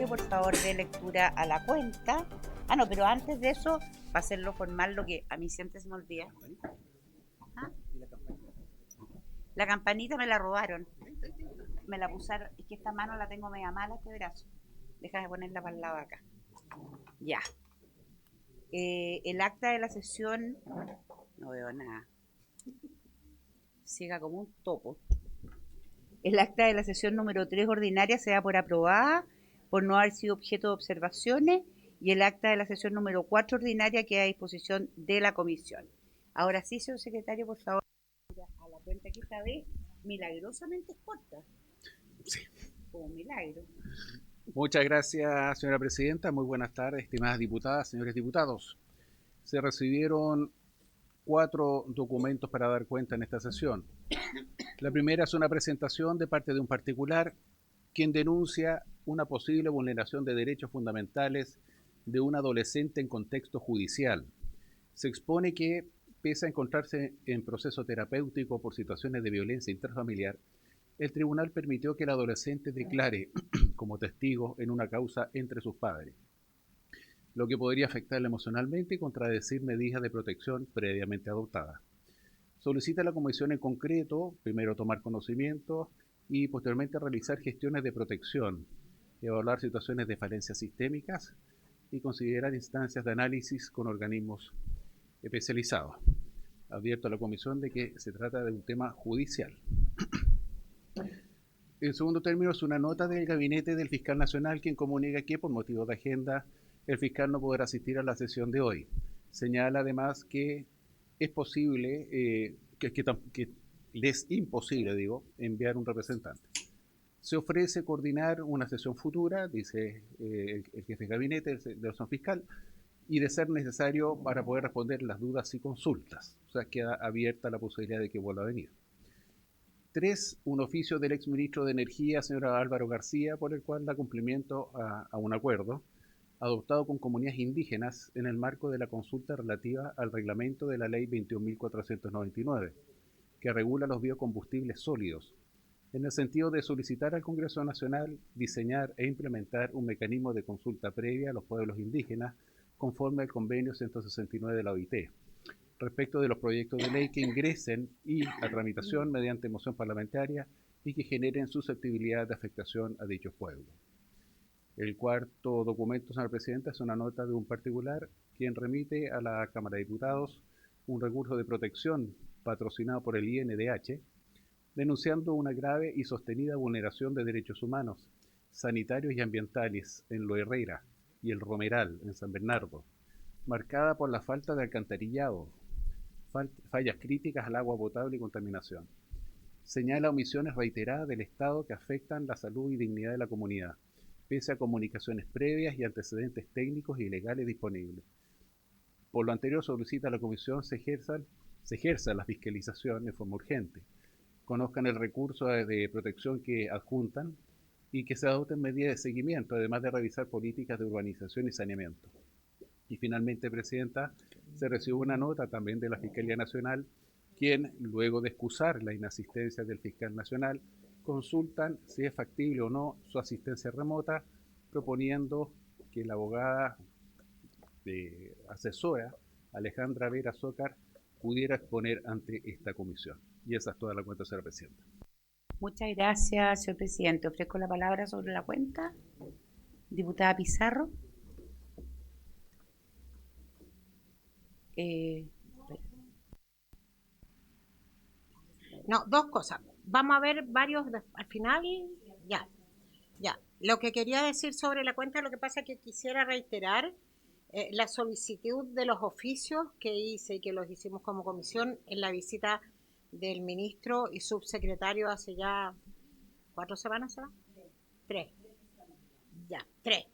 secretario, por favor, dé lectura a la cuenta. Ah, no, pero antes de eso, para hacerlo formal, lo que a mí siempre se me olvida. ¿Ah? La campanita me la robaron. Me la pusieron, es que esta mano la tengo media mala, este brazo. Déjame ponerla para el lado acá. Ya. El acta de la sesión, no veo nada. Ciega como un topo. El acta de la sesión número 3 ordinaria se da por aprobada por no haber sido objeto de observaciones y el acta de la sesión número 4 ordinaria queda a disposición de la comisión. Ahora sí, señor secretario, por favor, a la cuenta que esta vez milagrosamente es corta. Sí. Como un milagro. Muchas gracias, señora presidenta. Muy buenas tardes, estimadas diputadas, señores diputados. Se recibieron 4 documentos para dar cuenta en esta sesión. La primera es una presentación de parte de un particular quien denuncia una posible vulneración de derechos fundamentales de un adolescente en contexto judicial. Se expone que, pese a encontrarse en proceso terapéutico por situaciones de violencia intrafamiliar, el tribunal permitió que el adolescente declare como testigo en una causa entre sus padres, lo que podría afectarle emocionalmente y contradecir medidas de protección previamente adoptadas. Solicita a la comisión en concreto, primero tomar conocimiento y posteriormente realizar gestiones de protección, evaluar situaciones de falencias sistémicas y considerar instancias de análisis con organismos especializados. Advierto a la comisión de que se trata de un tema judicial. En segundo término, es una nota del gabinete del fiscal nacional quien comunica que por motivos de agenda el fiscal no podrá asistir a la sesión de hoy. Señala además que es posible, que le es imposible, enviar un representante. Se ofrece coordinar una sesión futura, dice el jefe de gabinete de la sesión fiscal, y de ser necesario para poder responder las dudas y consultas. O sea, queda abierta la posibilidad de que vuelva a venir. 3. Un oficio del exministro de Energía, señora Álvaro García, por el cual da cumplimiento a un acuerdo adoptado con comunidades indígenas en el marco de la consulta relativa al reglamento de la Ley 21.499, que regula los biocombustibles sólidos, en el sentido de solicitar al Congreso Nacional diseñar e implementar un mecanismo de consulta previa a los pueblos indígenas conforme al convenio 169 de la OIT, respecto de los proyectos de ley que ingresen y a tramitación mediante moción parlamentaria y que generen susceptibilidad de afectación a dichos pueblos. El cuarto documento, señora presidenta, es una nota de un particular quien remite a la Cámara de Diputados un recurso de protección patrocinado por el INDH, denunciando una grave y sostenida vulneración de derechos humanos, sanitarios y ambientales en Lo Herrera y El Romeral, en San Bernardo, marcada por la falta de alcantarillado, fallas críticas al agua potable y contaminación. Señala omisiones reiteradas del Estado que afectan la salud y dignidad de la comunidad, pese a comunicaciones previas y antecedentes técnicos y legales disponibles. Por lo anterior, solicita a la Comisión se ejerza la fiscalización en forma urgente, conozcan el recurso de protección que adjuntan y que se adopten medidas de seguimiento, además de revisar políticas de urbanización y saneamiento. Y finalmente, presidenta, se recibió una nota también de la Fiscalía Nacional, quien, luego de excusar la inasistencia del fiscal nacional, consultan si es factible o no su asistencia remota, proponiendo que la abogada asesora Alejandra Vera Zócar pudiera exponer ante esta comisión. Y esa es toda la cuenta, señora presidenta. Muchas gracias, señor presidente. Ofrezco la palabra sobre la cuenta. Diputada Pizarro. No, dos cosas. Vamos a ver varios al final. Ya. Lo que quería decir sobre la cuenta, lo que pasa es que quisiera reiterar la solicitud de los oficios que hice y que los hicimos como comisión en la visita del ministro y subsecretario hace ya 4 semanas, ¿será? 3. Ya, 3.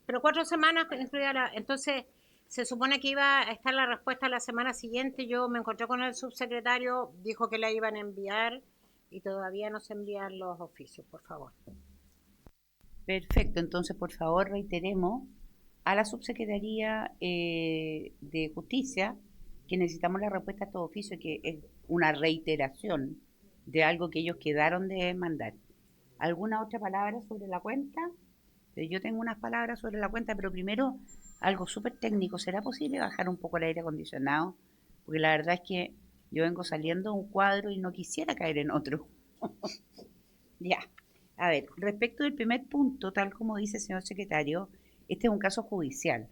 Pero 4 semanas incluida la... Entonces, se supone que iba a estar la respuesta la semana siguiente. Yo me encontré con el subsecretario, dijo que la iban a enviar y todavía no se envían los oficios, por favor. Perfecto, entonces por favor reiteremos a la Subsecretaría de Justicia que necesitamos la respuesta a estos oficios, que es una reiteración de algo que ellos quedaron de mandar. ¿Alguna otra palabra sobre la cuenta? Pero yo tengo unas palabras sobre la cuenta, pero primero algo súper técnico. ¿Será posible bajar un poco el aire acondicionado? Porque la verdad es que yo vengo saliendo de un cuadro y no quisiera caer en otro. Ya. A ver, respecto del primer punto, tal como dice el señor secretario, este es un caso judicial.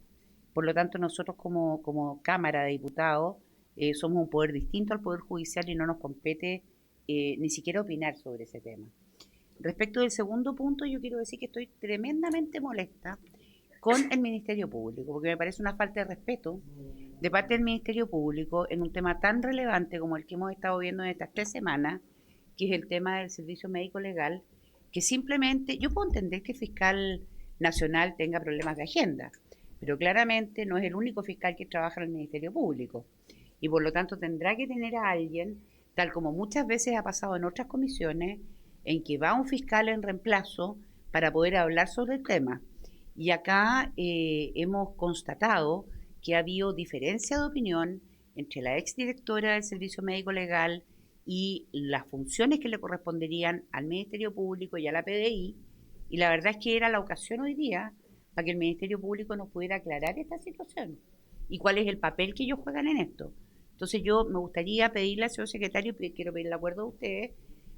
Por lo tanto, nosotros como Cámara de Diputados somos un poder distinto al Poder Judicial y no nos compete ni siquiera opinar sobre ese tema. Respecto del segundo punto, yo quiero decir que estoy tremendamente molesta con el Ministerio Público, porque me parece una falta de respeto de parte del Ministerio Público en un tema tan relevante como el que hemos estado viendo en estas 3 semanas, que es el tema del servicio médico legal, que simplemente, yo puedo entender que el fiscal nacional tenga problemas de agenda, pero claramente no es el único fiscal que trabaja en el Ministerio Público, y por lo tanto tendrá que tener a alguien, tal como muchas veces ha pasado en otras comisiones, en que va un fiscal en reemplazo para poder hablar sobre el tema. Y acá hemos constatado que ha habido diferencia de opinión entre la exdirectora del Servicio Médico Legal y las funciones que le corresponderían al Ministerio Público y a la PDI, y la verdad es que era la ocasión hoy día para que el Ministerio Público nos pudiera aclarar esta situación y cuál es el papel que ellos juegan en esto. Entonces yo me gustaría pedirle al señor secretario, quiero pedir el acuerdo de ustedes,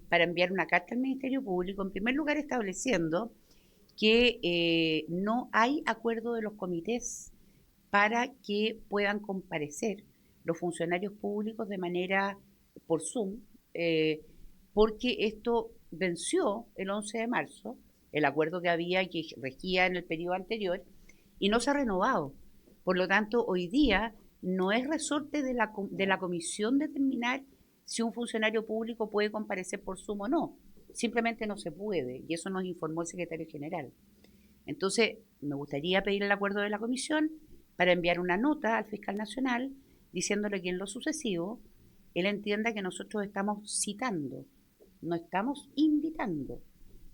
para enviar una carta al Ministerio Público, en primer lugar estableciendo que no hay acuerdo de los comités para que puedan comparecer los funcionarios públicos de manera por Zoom, eh, porque esto venció el 11 de marzo, el acuerdo que había y que regía en el periodo anterior, y no se ha renovado. Por lo tanto, hoy día no es resorte de la comisión determinar si un funcionario público puede comparecer por Zoom o no. Simplemente no se puede, y eso nos informó el secretario general. Entonces, me gustaría pedir el acuerdo de la comisión para enviar una nota al fiscal nacional diciéndole que en lo sucesivo él entienda que nosotros estamos citando, no estamos invitando.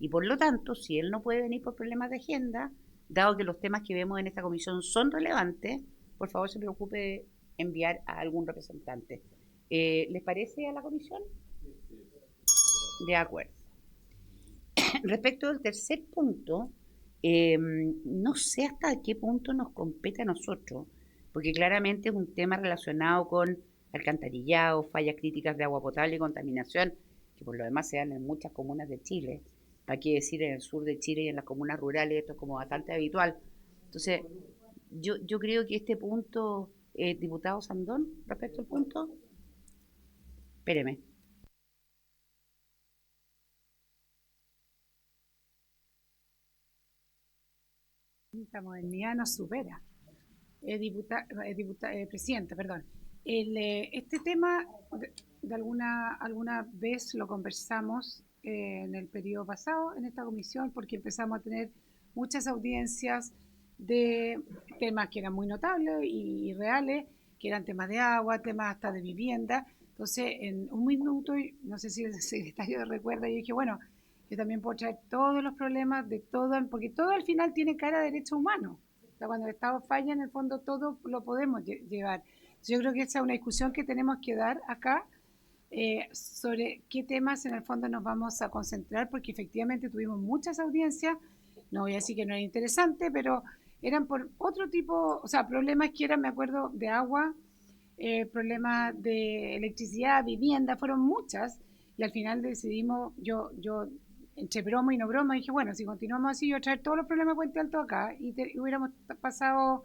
Y por lo tanto, si él no puede venir por problemas de agenda, dado que los temas que vemos en esta comisión son relevantes, por favor se preocupe de enviar a algún representante. ¿Les parece a la comisión? De acuerdo. Respecto del tercer punto, no sé hasta qué punto nos compete a nosotros, porque claramente es un tema relacionado con alcantarillado, fallas críticas de agua potable y contaminación, que por lo demás se dan en muchas comunas de Chile. Hay que decir, en el sur de Chile y en las comunas rurales esto es como bastante habitual. Entonces, yo creo que este punto, diputado Sandón, respecto al punto, espéreme. La modernidad nos supera. Presidenta, perdón. Este tema, de alguna vez lo conversamos en el periodo pasado en esta comisión, porque empezamos a tener muchas audiencias de temas que eran muy notables y reales, que eran temas de agua, temas hasta de vivienda. Entonces, en un minuto, no sé si el secretario recuerda, yo dije, bueno, yo también puedo traer todos los problemas de todo, porque todo al final tiene cara de derecho humano. O sea, cuando el Estado falla, en el fondo todo lo podemos llevar. Yo creo que esa es una discusión que tenemos que dar acá sobre qué temas en el fondo nos vamos a concentrar, porque efectivamente tuvimos muchas audiencias, no voy a decir que no era interesante, pero eran por otro tipo, o sea, problemas que eran, me acuerdo, de agua, problemas de electricidad, vivienda, fueron muchas, y al final decidimos, yo entre broma y no broma, dije, bueno, si continuamos así, yo voy a traer todos los problemas de Puente Alto acá, y hubiéramos pasado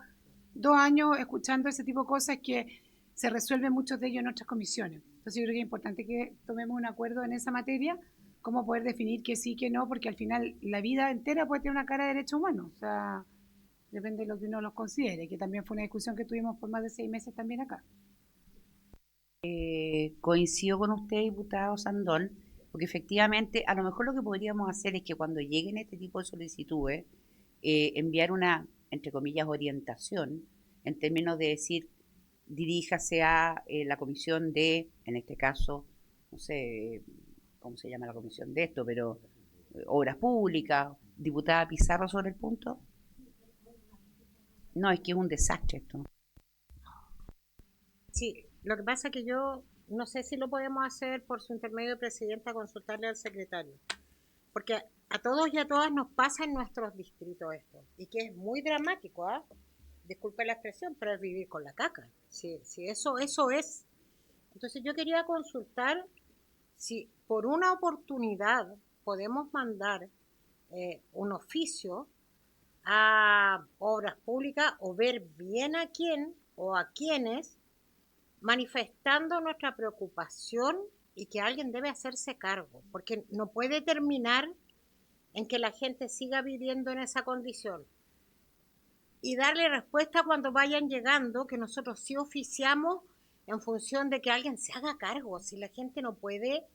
2 años escuchando ese tipo de cosas que se resuelven muchos de ellos en otras comisiones. Entonces yo creo que es importante que tomemos un acuerdo en esa materia, cómo poder definir que sí, que no, porque al final la vida entera puede tener una cara de derecho humano, o sea, depende de lo que uno los considere, que también fue una discusión que tuvimos por más de 6 meses también acá. Coincido con usted, diputado Sandón, porque efectivamente a lo mejor lo que podríamos hacer es que cuando lleguen este tipo de solicitudes, enviar una, entre comillas, orientación, en términos de decir, diríjase a la comisión de, en este caso, no sé cómo se llama la comisión de esto, pero obras públicas, diputada Pizarro sobre el punto. No, es que es un desastre esto. Sí, lo que pasa es que yo no sé si lo podemos hacer por su intermedio, presidenta, consultarle al secretario. Porque a todos y a todas nos pasa en nuestros distritos esto, y que es muy dramático, ¿ah? Disculpe la expresión, pero es vivir con la caca. Sí, sí, eso es. Entonces yo quería consultar si por una oportunidad podemos mandar un oficio a obras públicas o ver bien a quién o a quiénes manifestando nuestra preocupación y que alguien debe hacerse cargo, porque no puede terminar en que la gente siga viviendo en esa condición. Y darle respuesta cuando vayan llegando, que nosotros sí oficiamos en función de que alguien se haga cargo, si la gente no puede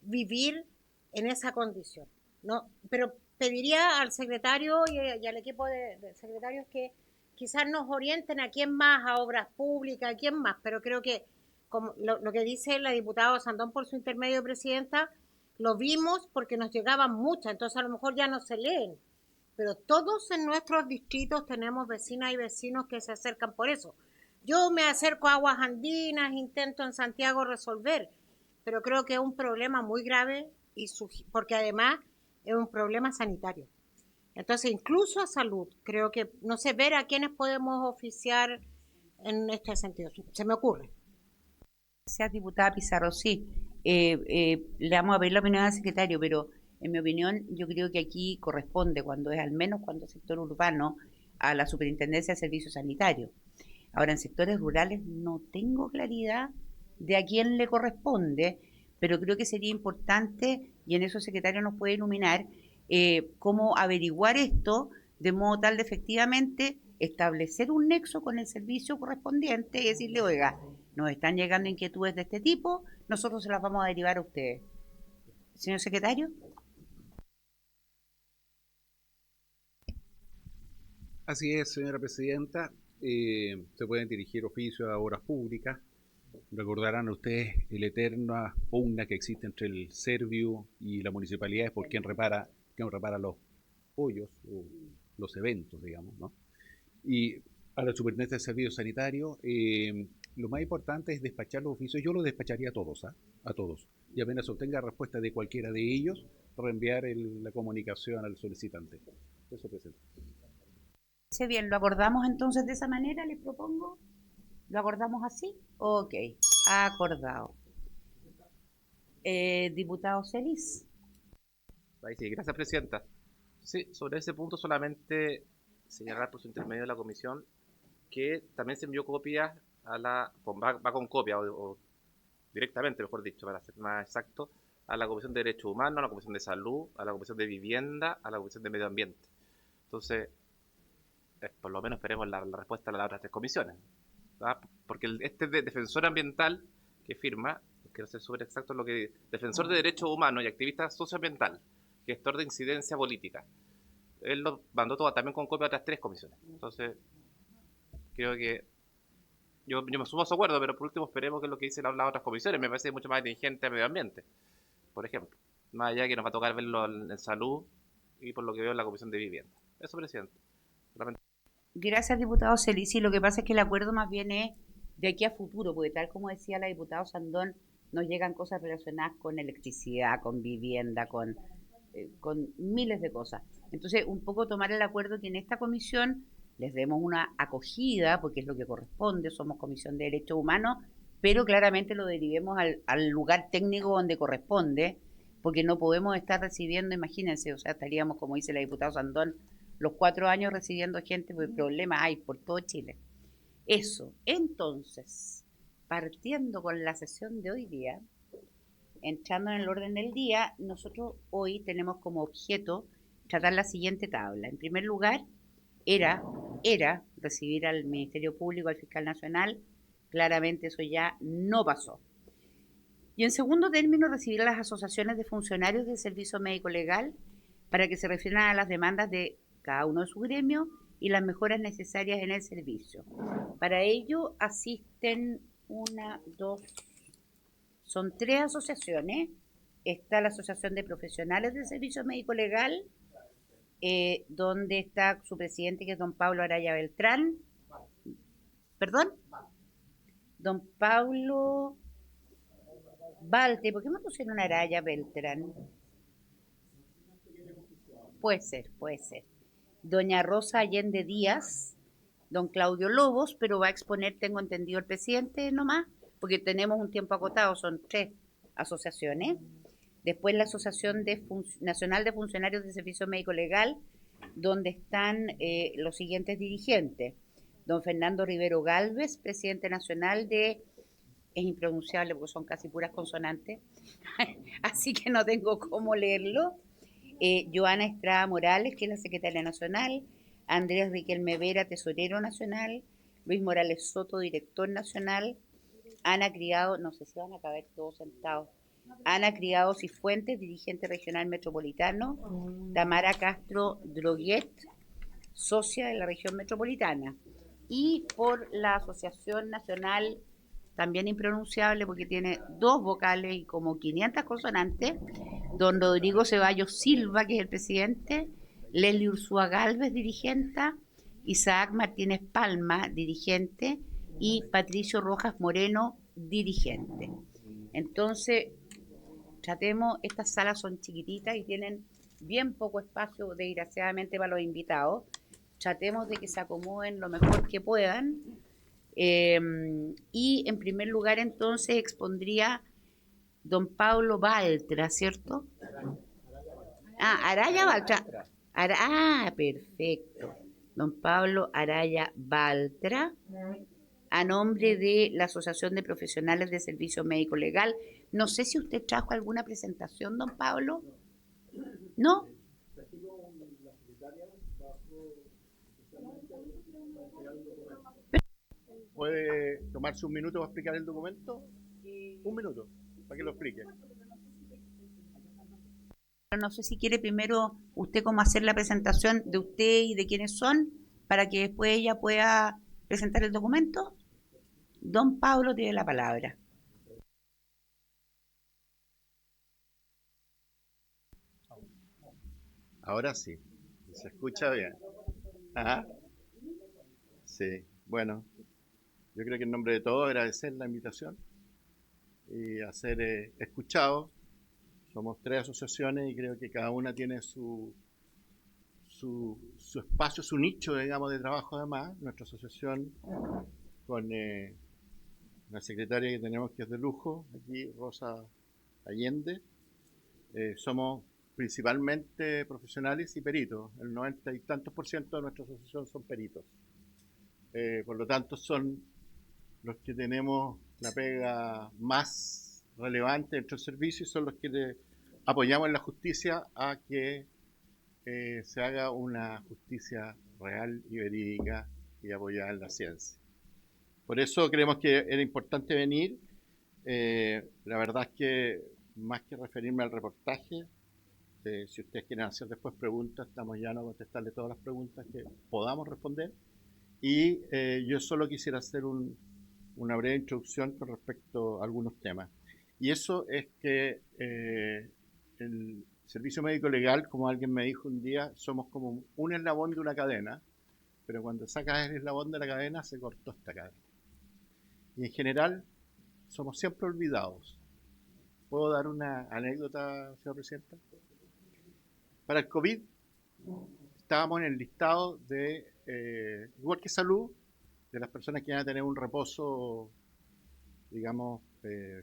vivir en esa condición. No, pero pediría al secretario y al equipo de secretarios que quizás nos orienten a quién más, a obras públicas, a quién más, pero creo que como lo que dice la diputada Sandón por su intermedio, presidenta, lo vimos porque nos llegaban muchas, entonces a lo mejor ya no se leen, pero todos en nuestros distritos tenemos vecinas y vecinos que se acercan por eso. Yo me acerco a Aguas Andinas, intento en Santiago resolver, pero creo que es un problema muy grave porque además es un problema sanitario. Entonces, incluso a salud, creo que, no sé, ver a quiénes podemos oficiar en este sentido. Se me ocurre. Gracias, diputada Pizarro. Sí, le vamos a pedir la opinión al secretario, pero en mi opinión yo creo que aquí corresponde, cuando es al menos cuando es sector urbano, a la Superintendencia de Servicios Sanitarios. Ahora, en sectores rurales no tengo claridad de a quién le corresponde, pero creo que sería importante, y en eso el secretario nos puede iluminar, cómo averiguar esto de modo tal de efectivamente establecer un nexo con el servicio correspondiente y decirle, oiga, nos están llegando inquietudes de este tipo, nosotros se las vamos a derivar a ustedes. Señor secretario. Así es, señora presidenta. Se pueden dirigir oficios a obras públicas. Recordarán ustedes la eterna pugna que existe entre el Serviu y la municipalidad por quién repara los hoyos o los eventos, digamos, ¿no? Y a la Superintendencia de Servicios Sanitarios, lo más importante es despachar los oficios. Yo los despacharía a todos, ¿ah? A todos. Y apenas obtenga respuesta de cualquiera de ellos, reenviar la comunicación al solicitante. Eso, presidente. Bien, ¿lo acordamos entonces de esa manera? Les propongo. ¿Lo acordamos así? Ok, acordado. Diputado Celis. Sí, gracias, presidenta. Sí, sobre ese punto solamente señalar por su intermedio de la comisión que también se envió copias va con copia o directamente, mejor dicho, para ser más exacto, a la Comisión de Derechos Humanos, a la Comisión de Salud, a la Comisión de Vivienda, a la Comisión de Medio Ambiente. Entonces, por lo menos esperemos la respuesta a las otras tres comisiones, ¿verdad? Porque este defensor ambiental que firma, quiero ser súper exacto en lo que defensor de derechos humanos y activista socioambiental, gestor de incidencia política, él lo mandó todo también con copia a otras tres comisiones. Entonces, creo que yo me sumo a su acuerdo, pero por último esperemos que es lo que dicen las otras comisiones. Me parece mucho más inteligente a medio ambiente, por ejemplo, más allá que nos va a tocar verlo en salud y por lo que veo en la comisión de vivienda. Eso, presidente. Gracias, diputado Celis. Sí, lo que pasa es que el acuerdo más bien es de aquí a futuro, porque tal como decía la diputada Sandón, nos llegan cosas relacionadas con electricidad, con vivienda, con miles de cosas. Entonces, un poco tomar el acuerdo que en esta comisión les demos una acogida, porque es lo que corresponde, somos Comisión de Derechos Humanos, pero claramente lo derivemos al lugar técnico donde corresponde, porque no podemos estar recibiendo, imagínense, o sea, estaríamos, como dice la diputada Sandón, los 4 años recibiendo gente, porque problemas hay por todo Chile. Eso, entonces, partiendo con la sesión de hoy día, entrando en el orden del día, nosotros hoy tenemos como objeto tratar la siguiente tabla. En primer lugar, era recibir al Ministerio Público, al Fiscal Nacional, claramente eso ya no pasó. Y en segundo término, recibir a las asociaciones de funcionarios del Servicio Médico Legal para que se refieran a las demandas de cada uno de sus gremios y las mejoras necesarias en el servicio. Para ello asisten son 3 asociaciones. Está la Asociación de Profesionales del Servicio Médico Legal, donde está su presidente, que es don Pablo Araya Beltrán. ¿Perdón? Don Pablo Valte. ¿Por qué me pusieron Araya Beltrán? Puede ser, puede ser. Doña Rosa Allende Díaz, don Claudio Lobos, pero va a exponer, tengo entendido, el presidente nomás, porque tenemos un tiempo acotado, son 3 asociaciones. Después la Asociación Nacional de Funcionarios de Servicio Médico Legal, donde están los siguientes dirigentes. Don Fernando Rivero Gálvez, presidente nacional de... Es impronunciable porque son casi puras consonantes, así que no tengo cómo leerlo. Joana Estrada Morales, que es la secretaria nacional, Andrés Riquelme Vera, tesorero nacional, Luis Morales Soto, director nacional, Ana Criado, no sé si van a caber todos sentados, Ana Criado Cifuentes, dirigente regional metropolitano, Tamara Castro Droguet, socia de la región metropolitana, y por la Asociación Nacional, también impronunciable porque tiene 2 vocales y como 500 consonantes, don Rodrigo Ceballos Silva, que es el presidente, Leslie Ursúa Gálvez, dirigente, Isaac Martínez Palma, dirigente, y Patricio Rojas Moreno, dirigente. Entonces, tratemos, estas salas son chiquititas y tienen bien poco espacio, desgraciadamente, para los invitados. Tratemos de que se acomoden lo mejor que puedan. Y en primer lugar, entonces, expondría don Pablo Baltra, ¿cierto? Araya Baltra. Perfecto. Don Pablo Araya Baltra, a nombre de la Asociación de Profesionales de Servicio Médico Legal. No sé si usted trajo alguna presentación, don Pablo. ¿No? ¿Puede tomarse un minuto para explicar el documento? Un minuto, para que lo explique. No sé si quiere primero usted cómo hacer la presentación de usted y de quiénes son, para que después ella pueda presentar el documento. Don Pablo tiene la palabra. Ahora sí, se escucha bien. Ajá. Sí, bueno, yo creo que en nombre de todos agradecer la invitación y a ser escuchados. Somos 3 asociaciones y creo que cada una tiene su espacio, su nicho, digamos, de trabajo además. Nuestra asociación con una secretaria que tenemos que es de lujo, aquí Rosa Allende. Somos principalmente profesionales y peritos. El 90 y tantos % de nuestra asociación son peritos. Por lo tanto, son los que tenemos la pega más relevante dentro del servicio y son los que apoyamos en la justicia a que se haga una justicia real y verídica y apoyada en la ciencia. Por eso creemos que era importante venir. La verdad es que más que referirme al reportaje, si ustedes quieren hacer después preguntas, estamos ya a contestarle todas las preguntas que podamos responder. Y yo solo quisiera hacer una breve introducción con respecto a algunos temas. Y eso es que el servicio médico legal, como alguien me dijo un día, somos como un eslabón de una cadena, pero cuando sacas el eslabón de la cadena se cortó esta cadena. Y en general somos siempre olvidados. ¿Puedo dar una anécdota, señor presidente? Para el COVID estábamos en el listado de, igual que salud, de las personas que iban a tener un reposo, digamos,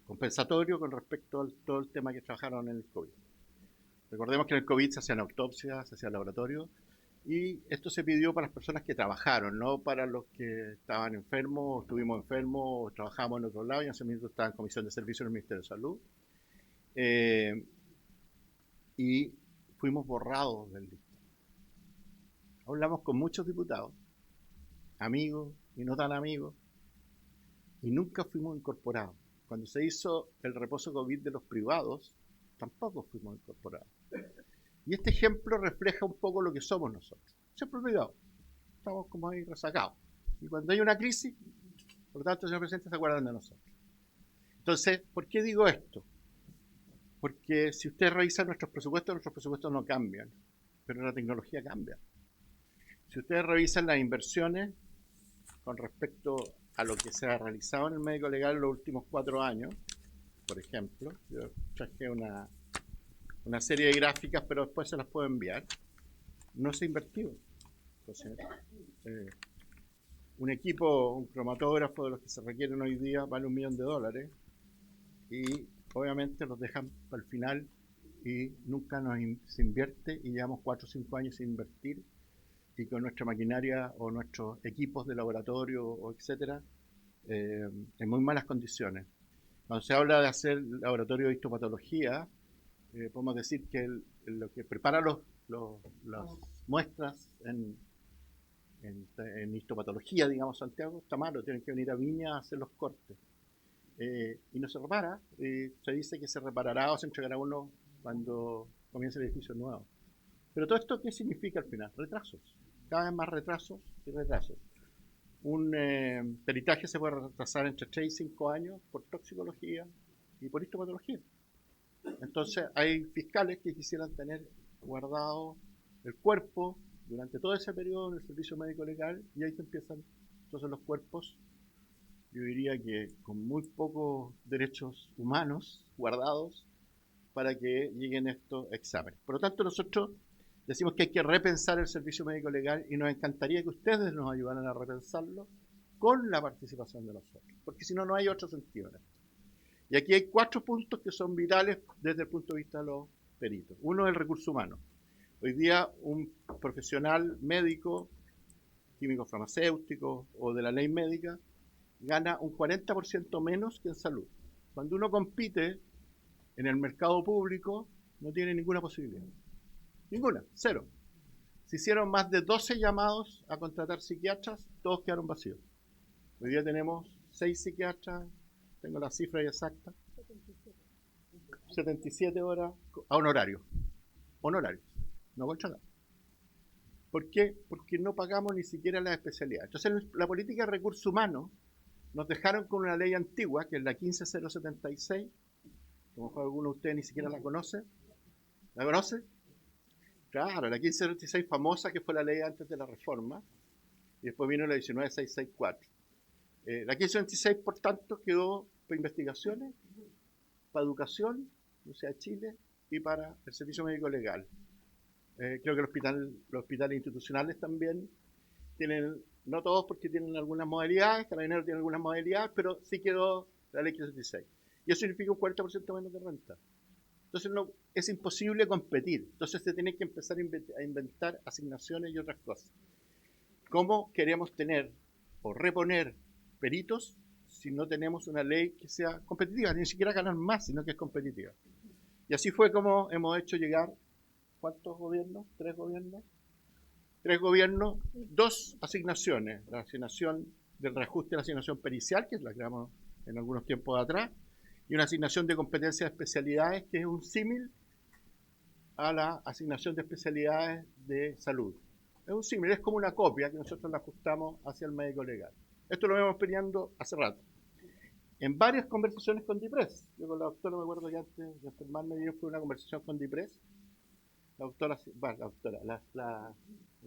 compensatorio con respecto a todo el tema que trabajaron en el COVID. Recordemos que en el COVID se hacían autopsias, se hacían laboratorios, y esto se pidió para las personas que trabajaron, no para los que estaban enfermos, o estuvimos enfermos, o trabajamos en otro lado, y en ese momento estaba en comisión de servicio en el Ministerio de Salud. Y fuimos borrados del listado. Hablamos con muchos diputados, amigos y no tan amigos, y nunca fuimos incorporados. Cuando se hizo el reposo COVID de los privados, tampoco fuimos incorporados. Y este ejemplo refleja un poco lo que somos nosotros. Siempre olvidados. Estamos como ahí rezagados. Y cuando hay una crisis, por lo tanto, señor presidente, se acuerdan de nosotros. Entonces, ¿por qué digo esto? Porque si ustedes revisan nuestros presupuestos no cambian, pero la tecnología cambia. Si ustedes revisan las inversiones con respecto a lo que se ha realizado en el médico legal en los últimos 4 años, por ejemplo, yo traje una serie de gráficas, pero después se las puedo enviar. no se ha invertido. Entonces, un equipo, un cromatógrafo de los que se requieren hoy día vale $1 millón y obviamente los dejan para el final y nunca se invierte y llevamos 4 o 5 años sin invertir y con nuestra maquinaria o nuestros equipos de laboratorio o etcétera en muy malas condiciones. Cuando se habla de hacer laboratorio de histopatología, podemos decir que lo que prepara las muestras en histopatología, digamos, Santiago, está malo, tienen que venir a Viña a hacer los cortes. Y no se repara, se dice que se reparará o se entregará uno cuando comience el edificio nuevo. Pero todo esto, ¿qué significa al final? Retrasos, cada vez más retrasos y retrasos. Un peritaje se puede retrasar entre 3 y 5 años por toxicología y por histopatología. Entonces hay fiscales que quisieran tener guardado el cuerpo durante todo ese periodo en el servicio médico legal y ahí se empiezan entonces los cuerpos, yo diría que con muy pocos derechos humanos guardados para que lleguen estos exámenes. Por lo tanto, nosotros decimos que hay que repensar el servicio médico legal y nos encantaría que ustedes nos ayudaran a repensarlo con la participación de nosotros, porque si no, no hay otro sentido en esto. Y aquí hay 4 puntos que son vitales desde el punto de vista de los peritos. Uno es el recurso humano. Hoy día un profesional médico, químico farmacéutico o de la ley médica, gana un 40% menos que en salud. Cuando uno compite en el mercado público, no tiene ninguna posibilidad. Ninguna, cero. Se hicieron más de 12 llamados a contratar psiquiatras, todos quedaron vacíos. Hoy día tenemos 6 psiquiatras, tengo la cifra exacta, 77 horas a honorarios, no contratados. ¿Por qué? Porque no pagamos ni siquiera las especialidades. Entonces, la política de recursos humanos nos dejaron con una ley antigua, que es la 15076, a lo mejor alguno de ustedes ni siquiera la conoce. ¿La conoce? Claro, la 15076 famosa, que fue la ley antes de la reforma, y después vino la 19664. La 15026, por tanto, quedó para investigaciones, para educación, Universidad de Chile, y para el servicio médico legal. Creo que los hospitales institucionales también tienen, no todos porque tienen algunas modalidades, Carabineros tiene algunas modalidades, pero sí quedó la ley 166. Y eso significa un 40% menos de renta. Entonces es imposible competir. Entonces se tiene que empezar a inventar asignaciones y otras cosas. ¿Cómo queremos tener o reponer peritos si no tenemos una ley que sea competitiva? Ni siquiera ganar más, sino que es competitiva. Y así fue como hemos hecho llegar, ¿cuántos gobiernos? 3 gobiernos. 3 gobiernos, 2 asignaciones. La asignación del reajuste de la asignación pericial, que la creamos en algunos tiempos atrás, y una asignación de competencias de especialidades, que es un símil a la asignación de especialidades de salud. Es un símil, es como una copia que nosotros la ajustamos hacia el médico legal. Esto lo vemos peleando hace rato. En varias conversaciones con DIPRES. Yo con la doctora, me acuerdo que antes de enfermarme, yo fui a una conversación con DIPRES. La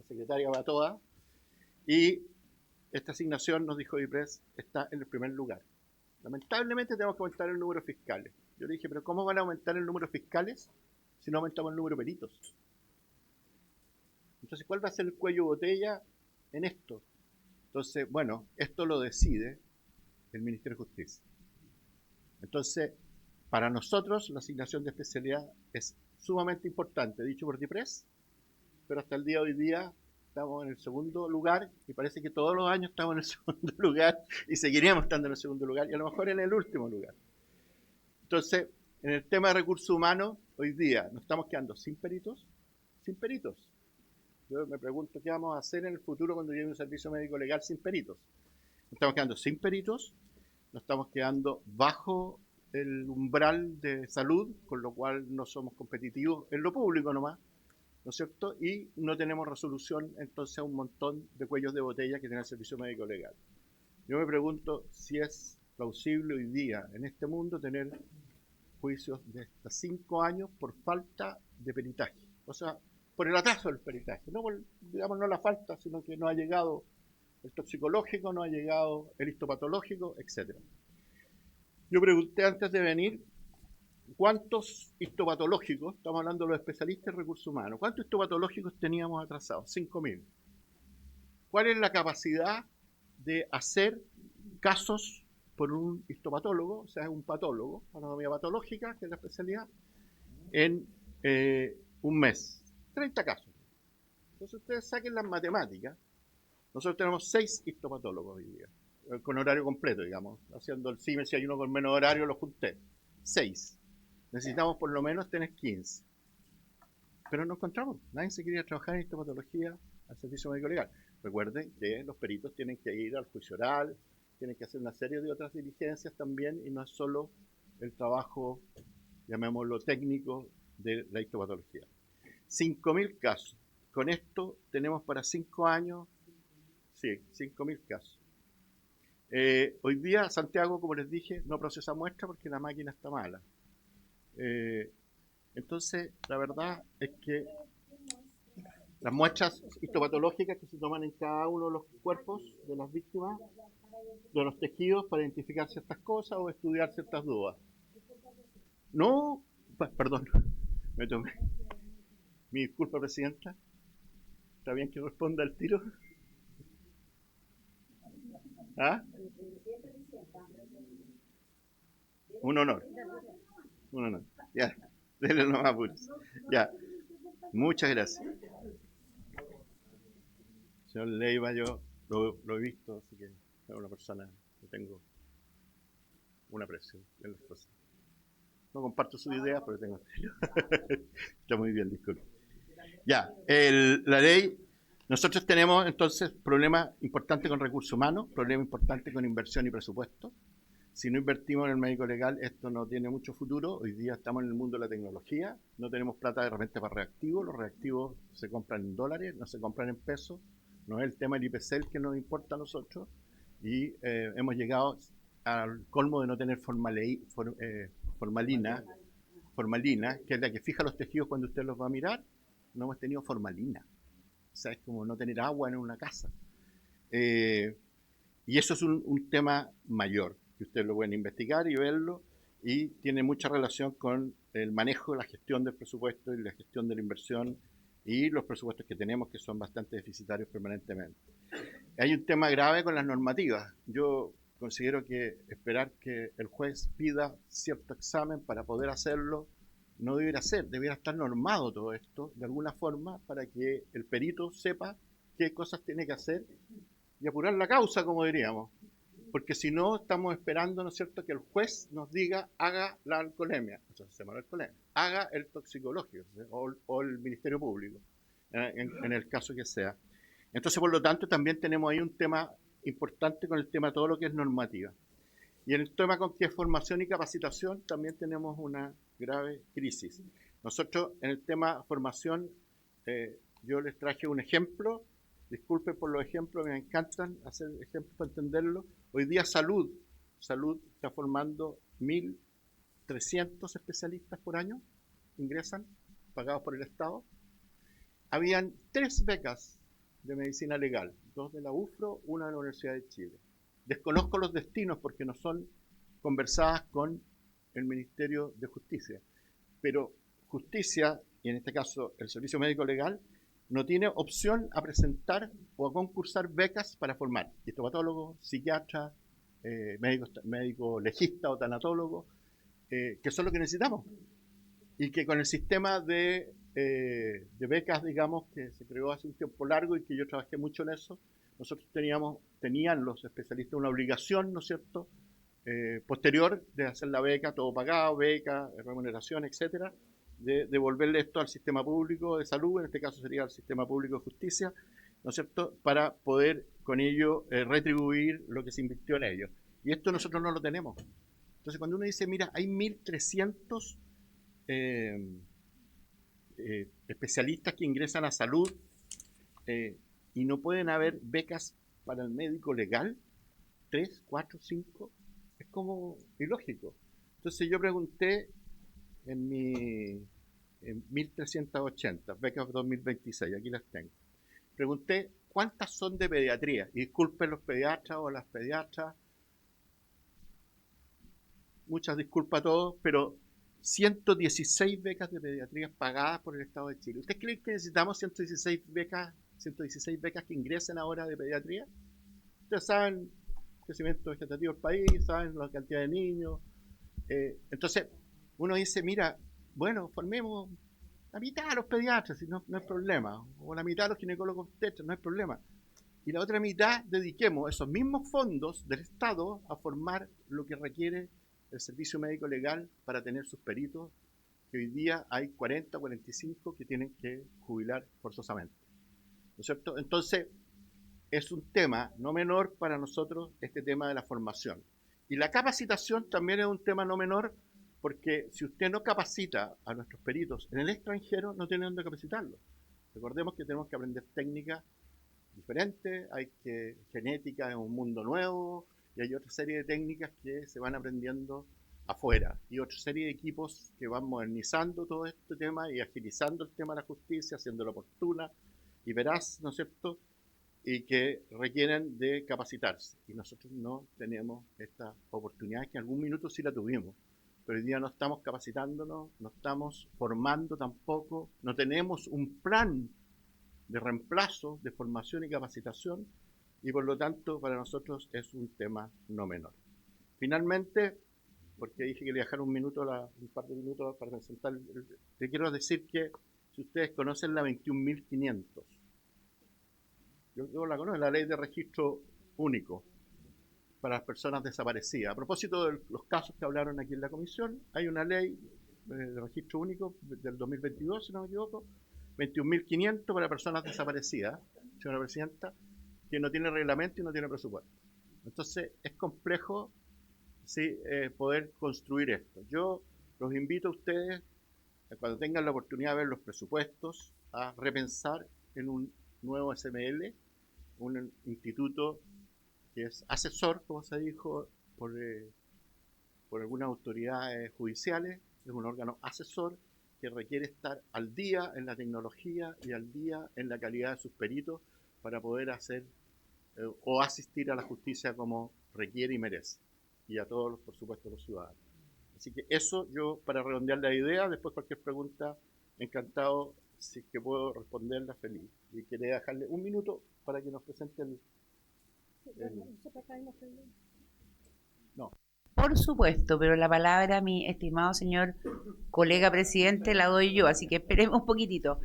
secretaria Batoa, y esta asignación, nos dijo DIPRES, está en el primer lugar. Lamentablemente tenemos que aumentar el número de fiscales. Yo le dije, pero ¿cómo van a aumentar el número de fiscales si no aumentamos el número de peritos? Entonces, ¿cuál va a ser el cuello de botella en esto? Entonces, bueno, esto lo decide el Ministerio de Justicia. Entonces, para nosotros la asignación de especialidad es sumamente importante, dicho por DIPRES, pero hasta el día de hoy día estamos en el segundo lugar y parece que todos los años estamos en el segundo lugar y seguiríamos estando en el segundo lugar y a lo mejor en el último lugar. Entonces, en el tema de recursos humanos, hoy día nos estamos quedando sin peritos, sin peritos. Yo me pregunto qué vamos a hacer en el futuro cuando llegue un servicio médico legal sin peritos. Nos estamos quedando sin peritos, nos estamos quedando bajo el umbral de salud, con lo cual no somos competitivos en lo público nomás, ¿no es cierto? Y no tenemos resolución entonces a un montón de cuellos de botella que tiene el servicio médico legal. Yo me pregunto si es plausible hoy día en este mundo tener juicios de hasta 5 años por falta de peritaje. O sea, por el atraso del peritaje. No por, digamos, no la falta, sino que no ha llegado el toxicológico, no ha llegado el histopatológico, etc. Yo pregunté antes de venir ¿cuántos histopatológicos, estamos hablando de los especialistas en recursos humanos, cuántos histopatológicos teníamos atrasados? 5.000. ¿Cuál es la capacidad de hacer casos por un histopatólogo, o sea, un patólogo, anatomía patológica, que es la especialidad, en un mes? 30 casos. Entonces ustedes saquen las matemáticas. Nosotros tenemos 6 histopatólogos hoy día, con horario completo, digamos, haciendo el CIME, si hay uno con menos horario, lo junté. 6. Necesitamos por lo menos tener 15. Pero no encontramos. Nadie se quería trabajar en histopatología al servicio médico legal. Recuerden que los peritos tienen que ir al juicio oral, tienen que hacer una serie de otras diligencias también, y no es solo el trabajo, llamémoslo técnico, de la histopatología. 5.000 casos. Con esto tenemos para 5 años, sí, 5.000 casos. Hoy día Santiago, como les dije, no procesa muestra porque la máquina está mala. Entonces, la verdad es que las muestras histopatológicas que se toman en cada uno de los cuerpos de las víctimas, de los tejidos, para identificar ciertas cosas o estudiar ciertas dudas. No, perdón, me tomé. Mi disculpa, Presidenta. ¿Está bien que responda al tiro? ¿Ah? Un honor. Un honor. Ya, denle nomás puros. Ya, muchas gracias. Señor Leiva, yo lo he visto, así que es una persona que tengo un aprecio en las cosas. No comparto sus ideas, pero tengo estilo. Está muy bien, disculpe. Ya, la ley, nosotros tenemos entonces problemas importantes con recursos humanos, problemas importantes con inversión y presupuesto. Si no invertimos en el médico legal, esto no tiene mucho futuro. Hoy día estamos en el mundo de la tecnología, no tenemos plata de repente para reactivos, los reactivos se compran en dólares, no se compran en pesos, no es el tema del IPC el que nos importa a nosotros, y hemos llegado al colmo de no tener formalina, que es la que fija los tejidos cuando usted los va a mirar. No hemos tenido formalina. O sea, es como no tener agua en una casa. Y eso es un tema mayor, que ustedes lo pueden investigar y verlo, y tiene mucha relación con el manejo, la gestión del presupuesto y la gestión de la inversión y los presupuestos que tenemos, que son bastante deficitarios permanentemente. Hay un tema grave con las normativas. Yo considero que esperar que el juez pida cierto examen para poder hacerlo no debiera ser, debiera estar normado todo esto de alguna forma para que el perito sepa qué cosas tiene que hacer y apurar la causa, como diríamos. Porque si no, estamos esperando, ¿no es cierto?, que el juez nos diga, haga la alcoholemia, haga el toxicológico, o el Ministerio Público, en el caso que sea. Entonces, por lo tanto, también tenemos ahí un tema importante con el tema de todo lo que es normativa. Y en el tema con que es formación y capacitación, también tenemos una grave crisis. Nosotros, en el tema formación, yo les traje un ejemplo. Disculpen por los ejemplos, me encantan hacer ejemplos para entenderlo. Hoy día Salud está formando 1.300 especialistas por año, ingresan, pagados por el Estado. Habían 3 becas de medicina legal, 2 de la UFRO, 1 de la Universidad de Chile. Desconozco los destinos porque no son conversadas con el Ministerio de Justicia, pero Justicia, y en este caso el Servicio Médico Legal, no tiene opción a presentar o a concursar becas para formar histopatólogos, psiquiatras, médico legista o tanatólogo, que son lo que necesitamos. Y que con el sistema de becas, digamos, que se creó hace un tiempo largo y que yo trabajé mucho en eso, nosotros tenían los especialistas una obligación, ¿no es cierto?, posterior de hacer la beca, todo pagado, beca, remuneración, etcétera, de devolverle esto al sistema público de salud, en este caso sería al sistema público de justicia, ¿no es cierto?, para poder con ello retribuir lo que se invirtió en ello. Y esto nosotros no lo tenemos. Entonces, cuando uno dice, mira, hay 1.300 especialistas que ingresan a salud y no pueden haber becas para el médico legal, 3, 4, 5, es como ilógico. Entonces yo pregunté en 1.380, becas 2026, aquí las tengo. Pregunté cuántas son de pediatría, y disculpen los pediatras o las pediatras, muchas disculpas a todos, pero 116 becas de pediatría pagadas por el Estado de Chile. ¿Ustedes creen que necesitamos 116 becas que ingresen ahora de pediatría? Ustedes saben el crecimiento vegetativo del país, saben la cantidad de niños. Entonces, uno dice, mira, bueno, formemos la mitad de los pediatras, no hay problema, o la mitad de los ginecólogos obstetras, no hay problema. Y la otra mitad dediquemos esos mismos fondos del Estado a formar lo que requiere el servicio médico legal para tener sus peritos, que hoy día hay 40 o 45 que tienen que jubilar forzosamente. ¿No es cierto? Entonces, es un tema no menor para nosotros este tema de la formación. Y la capacitación también es un tema no menor, porque si usted no capacita a nuestros peritos en el extranjero, no tiene dónde capacitarlos. Recordemos que tenemos que aprender técnicas diferentes, genética es un mundo nuevo, y hay otra serie de técnicas que se van aprendiendo afuera, y otra serie de equipos que van modernizando todo este tema y agilizando el tema de la justicia, haciéndolo oportuna y veraz, ¿no es cierto?, y que requieren de capacitarse. Y nosotros no tenemos esta oportunidad, que en algún minuto sí la tuvimos, pero hoy día no estamos capacitándonos, no estamos formando tampoco, no tenemos un plan de reemplazo, de formación y capacitación, y por lo tanto para nosotros es un tema no menor. Finalmente, porque dije que le dejar un par de minutos para presentar, le quiero decir que si ustedes conocen la 21.500, yo la conozco, la ley de registro único para las personas desaparecidas. A propósito de los casos que hablaron aquí en la comisión, hay una ley de registro único del 2022, si no me equivoco, 21.500 para personas desaparecidas, señora presidenta, que no tiene reglamento y no tiene presupuesto. Entonces es complejo, sí, poder construir esto. Yo los invito a ustedes, cuando tengan la oportunidad de ver los presupuestos, a repensar en un nuevo SML, un instituto que es asesor, como se dijo, por algunas autoridades judiciales, es un órgano asesor que requiere estar al día en la tecnología y al día en la calidad de sus peritos para poder hacer o asistir a la justicia como requiere y merece, y a todos, por supuesto, los ciudadanos. Así que eso, yo, para redondear la idea, después cualquier pregunta, encantado, si es que puedo responderla, feliz. Y quería dejarle un minuto para que nos presente No. Por supuesto, pero la palabra, mi estimado señor colega presidente, la doy yo, así que esperemos un poquitito.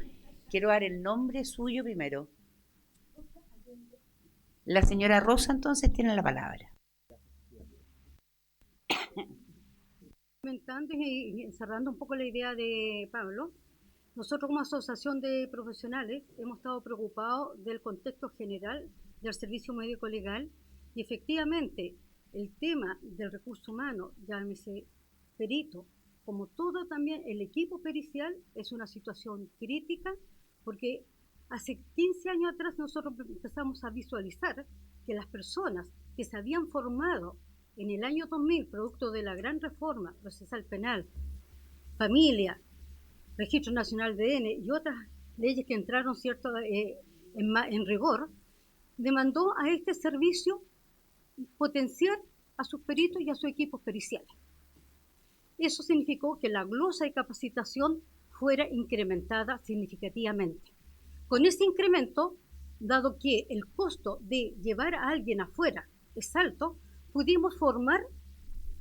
Quiero dar el nombre suyo primero. La señora Rosa, entonces, tiene la palabra. Comentando y cerrando un poco la idea de Pablo, nosotros como asociación de profesionales hemos estado preocupados del contexto general del servicio médico legal, y efectivamente el tema del recurso humano, llámese perito, como todo también el equipo pericial, es una situación crítica, porque hace 15 años atrás nosotros empezamos a visualizar que las personas que se habían formado en el año 2000, producto de la gran reforma procesal penal, familia, Registro Nacional de ADN y otras leyes que entraron en rigor, demandó a este servicio potenciar a sus peritos y a sus equipos periciales. Eso significó que la glosa de capacitación fuera incrementada significativamente. Con ese incremento, dado que el costo de llevar a alguien afuera es alto, pudimos formar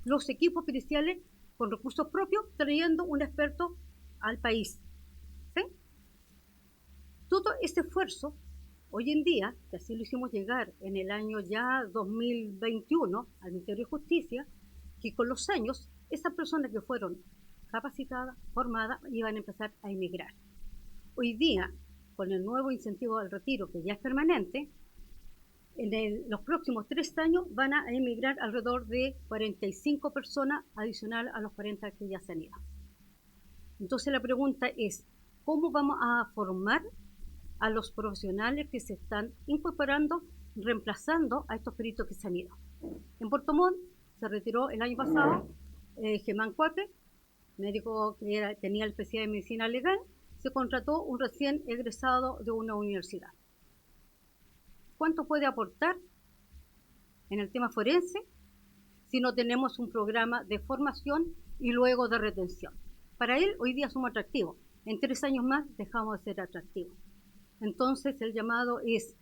los equipos periciales con recursos propios, trayendo un experto al país. ¿Sí? Todo ese esfuerzo, hoy en día, que así lo hicimos llegar en el año ya 2021 al Ministerio de Justicia, que con los años, esas personas que fueron capacitadas, formadas, iban a empezar a emigrar. Hoy día, con el nuevo incentivo al retiro, que ya es permanente, en los próximos 3 años van a emigrar alrededor de 45 personas adicional a los 40 que ya se han ido. Entonces la pregunta es, ¿cómo vamos a formar a los profesionales que se están incorporando, reemplazando a estos peritos que se han ido? En Puerto Montt se retiró el año pasado Germán Cuape, médico que tenía la especialidad de medicina legal, se contrató un recién egresado de una universidad. ¿Cuánto puede aportar en el tema forense si no tenemos un programa de formación y luego de retención? Para él hoy día somos atractivos. En 3 años más dejamos de ser atractivos. Entonces el llamado es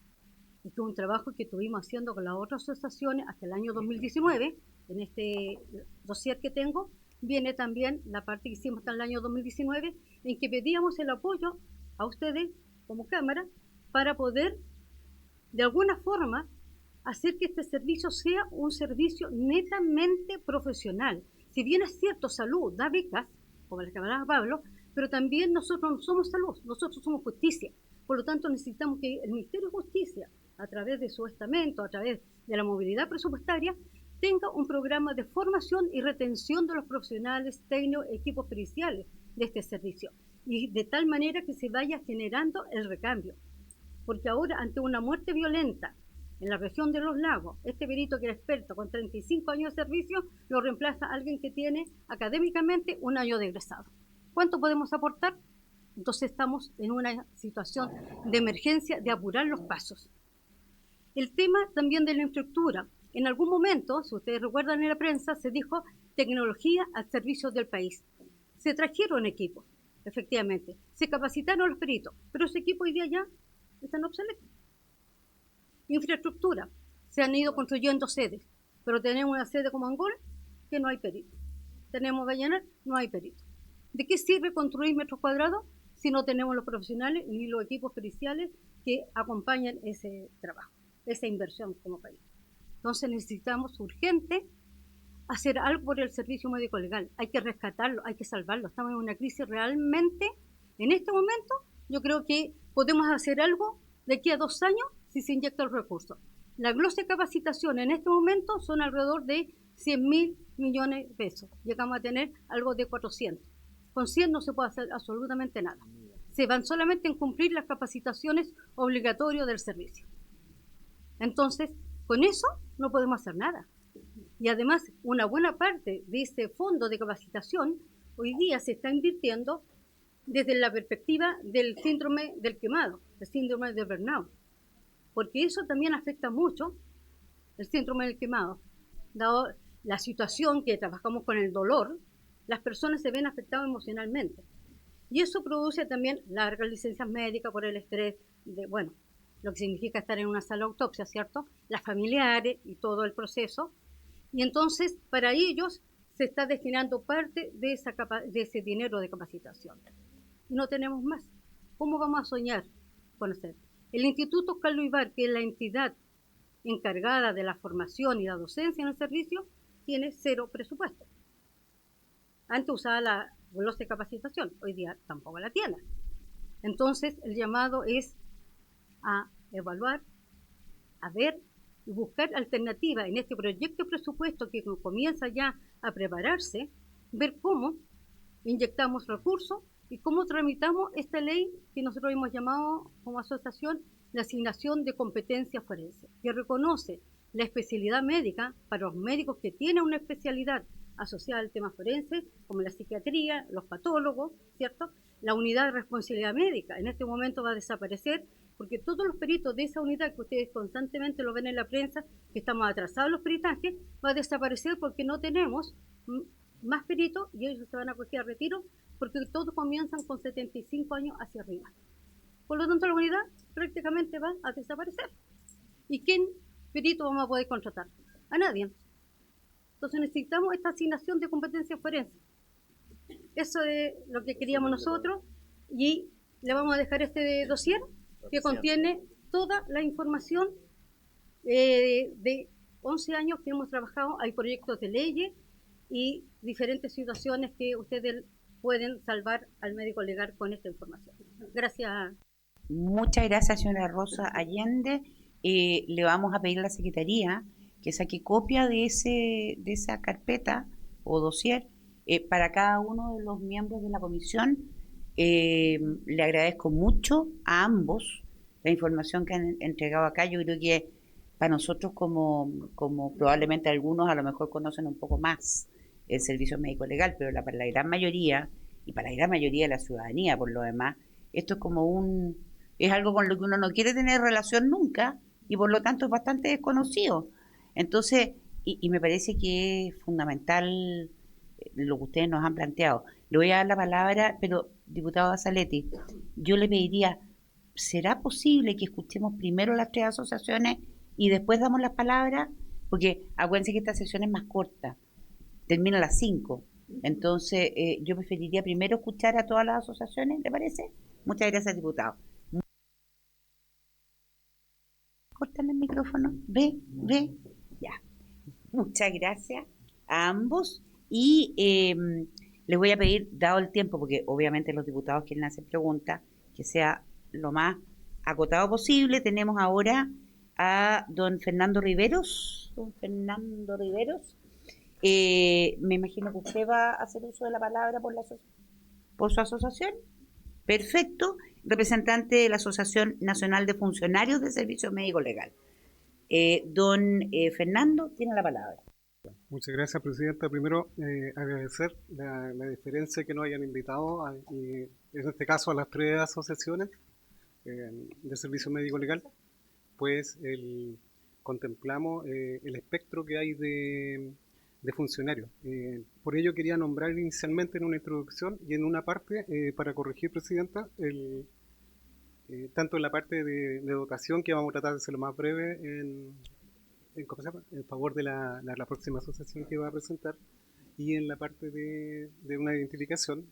un trabajo que estuvimos haciendo con las otras asociaciones hasta el año 2019. En este dossier que tengo viene también la parte que hicimos hasta el año 2019, en que pedíamos el apoyo a ustedes como Cámara para poder de alguna forma hacer que este servicio sea un servicio netamente profesional. Si bien es cierto, salud da becas, como la que hablaba Pablo, pero también nosotros no somos salud, nosotros somos justicia. Por lo tanto, necesitamos que el Ministerio de Justicia, a través de su estamento, a través de la movilidad presupuestaria, tenga un programa de formación y retención de los profesionales, técnicos, equipos periciales de este servicio. Y de tal manera que se vaya generando el recambio. Porque ahora, ante una muerte violenta en la región de Los Lagos, este perito que era experto con 35 años de servicio, lo reemplaza alguien que tiene académicamente 1 año de egresado. ¿Cuánto podemos aportar? Entonces estamos en una situación de emergencia, de apurar los pasos. El tema también de la infraestructura. En algún momento, si ustedes recuerdan en la prensa, se dijo tecnología al servicio del país. Se trajeron equipos, efectivamente. Se capacitaron los peritos, pero ese equipo hoy día ya están obsoletos. Infraestructura. Se han ido construyendo sedes, pero tenemos una sede como Angol que no hay perito. Tenemos Vallenar, no hay perito. ¿De qué sirve construir metros cuadrados si no tenemos los profesionales ni los equipos periciales que acompañan ese trabajo, esa inversión como país? Entonces necesitamos urgente hacer algo por el servicio médico legal. Hay que rescatarlo, hay que salvarlo. Estamos en una crisis realmente. En este momento yo creo que podemos hacer algo de aquí a 2 años si se inyecta el recurso. La glosa de capacitación en este momento son alrededor de 100.000 millones de pesos. Llegamos a tener algo de 400. Con 100 no se puede hacer absolutamente nada. Se van solamente en cumplir las capacitaciones obligatorias del servicio. Entonces, con eso no podemos hacer nada. Y además, una buena parte de ese fondo de capacitación hoy día se está invirtiendo desde la perspectiva del síndrome del quemado, el síndrome de burnout. Porque eso también afecta mucho el síndrome del quemado. Dado la situación que trabajamos con el dolor, las personas se ven afectadas emocionalmente. Y eso produce también largas licencias médicas por el estrés, lo que significa estar en una sala de autopsia, ¿cierto? Las familiares y todo el proceso. Y entonces, para ellos, se está destinando parte de ese dinero de capacitación. Y no tenemos más. ¿Cómo vamos a soñar con hacer? El Instituto Carlos Ibar, que es la entidad encargada de la formación y la docencia en el servicio, tiene 0 presupuesto. Antes usaba la glosa de capacitación, hoy día tampoco la tiene. Entonces, el llamado es a evaluar, a ver y buscar alternativas en este proyecto de presupuesto que comienza ya a prepararse, ver cómo inyectamos recursos y cómo tramitamos esta ley que nosotros hemos llamado como asociación la asignación de competencia forense, que reconoce la especialidad médica para los médicos que tienen una especialidad asociada al tema forense, como la psiquiatría, los patólogos, ¿cierto? La unidad de responsabilidad médica en este momento va a desaparecer porque todos los peritos de esa unidad que ustedes constantemente lo ven en la prensa, que estamos atrasados en los peritajes, va a desaparecer porque no tenemos más peritos y ellos se van a coger a retiro porque todos comienzan con 75 años hacia arriba. Por lo tanto, la unidad prácticamente va a desaparecer. ¿Y quién perito vamos a poder contratar? A nadie. Entonces necesitamos esta asignación de competencia forense. Eso es lo que queríamos nosotros y le vamos a dejar este dossier que contiene toda la información de 11 años que hemos trabajado. Hay proyectos de leyes y diferentes situaciones que ustedes pueden salvar al médico legal con esta información. Gracias. Muchas gracias, señora Rosa Allende. Le vamos a pedir a la Secretaría que saque copia de esa carpeta o dossier para cada uno de los miembros de la comisión. Le agradezco mucho a ambos la información que han entregado acá. Yo creo que para nosotros como probablemente algunos a lo mejor conocen un poco más el servicio médico legal, pero para la gran mayoría y para la gran mayoría de la ciudadanía por lo demás, esto es como es algo con lo que uno no quiere tener relación nunca y por lo tanto es bastante desconocido. Entonces, y me parece que es fundamental lo que ustedes nos han planteado. Le voy a dar la palabra, pero diputado Zaletti, yo le pediría, ¿será posible que escuchemos primero las tres asociaciones y después damos las palabras? Porque acuérdense que esta sesión es más corta, termina a las 5. Entonces, yo preferiría primero escuchar a todas las asociaciones, ¿le parece? Muchas gracias, diputado. Cortan el micrófono. Ve. Ya. Muchas gracias a ambos. Y les voy a pedir, dado el tiempo, porque obviamente los diputados quieren hacer preguntas, que sea lo más acotado posible. Tenemos ahora a don Fernando Riveros. Don Fernando Riveros. Me imagino que usted va a hacer uso de la palabra por su asociación. Perfecto. Representante de la Asociación Nacional de Funcionarios de Servicio Médico Legal. Don Fernando, tiene la palabra. Muchas gracias, Presidenta. Primero, agradecer la diferencia que nos hayan invitado, y en este caso a las tres asociaciones de Servicio Médico Legal, pues contemplamos el espectro que hay de funcionarios. Por ello quería nombrar inicialmente en una introducción y en una parte, para corregir, Presidenta, tanto en la parte de dotación, que vamos a tratar de ser lo más breve ¿cómo se llama? En favor de la próxima asociación que va a presentar, y en la parte de una identificación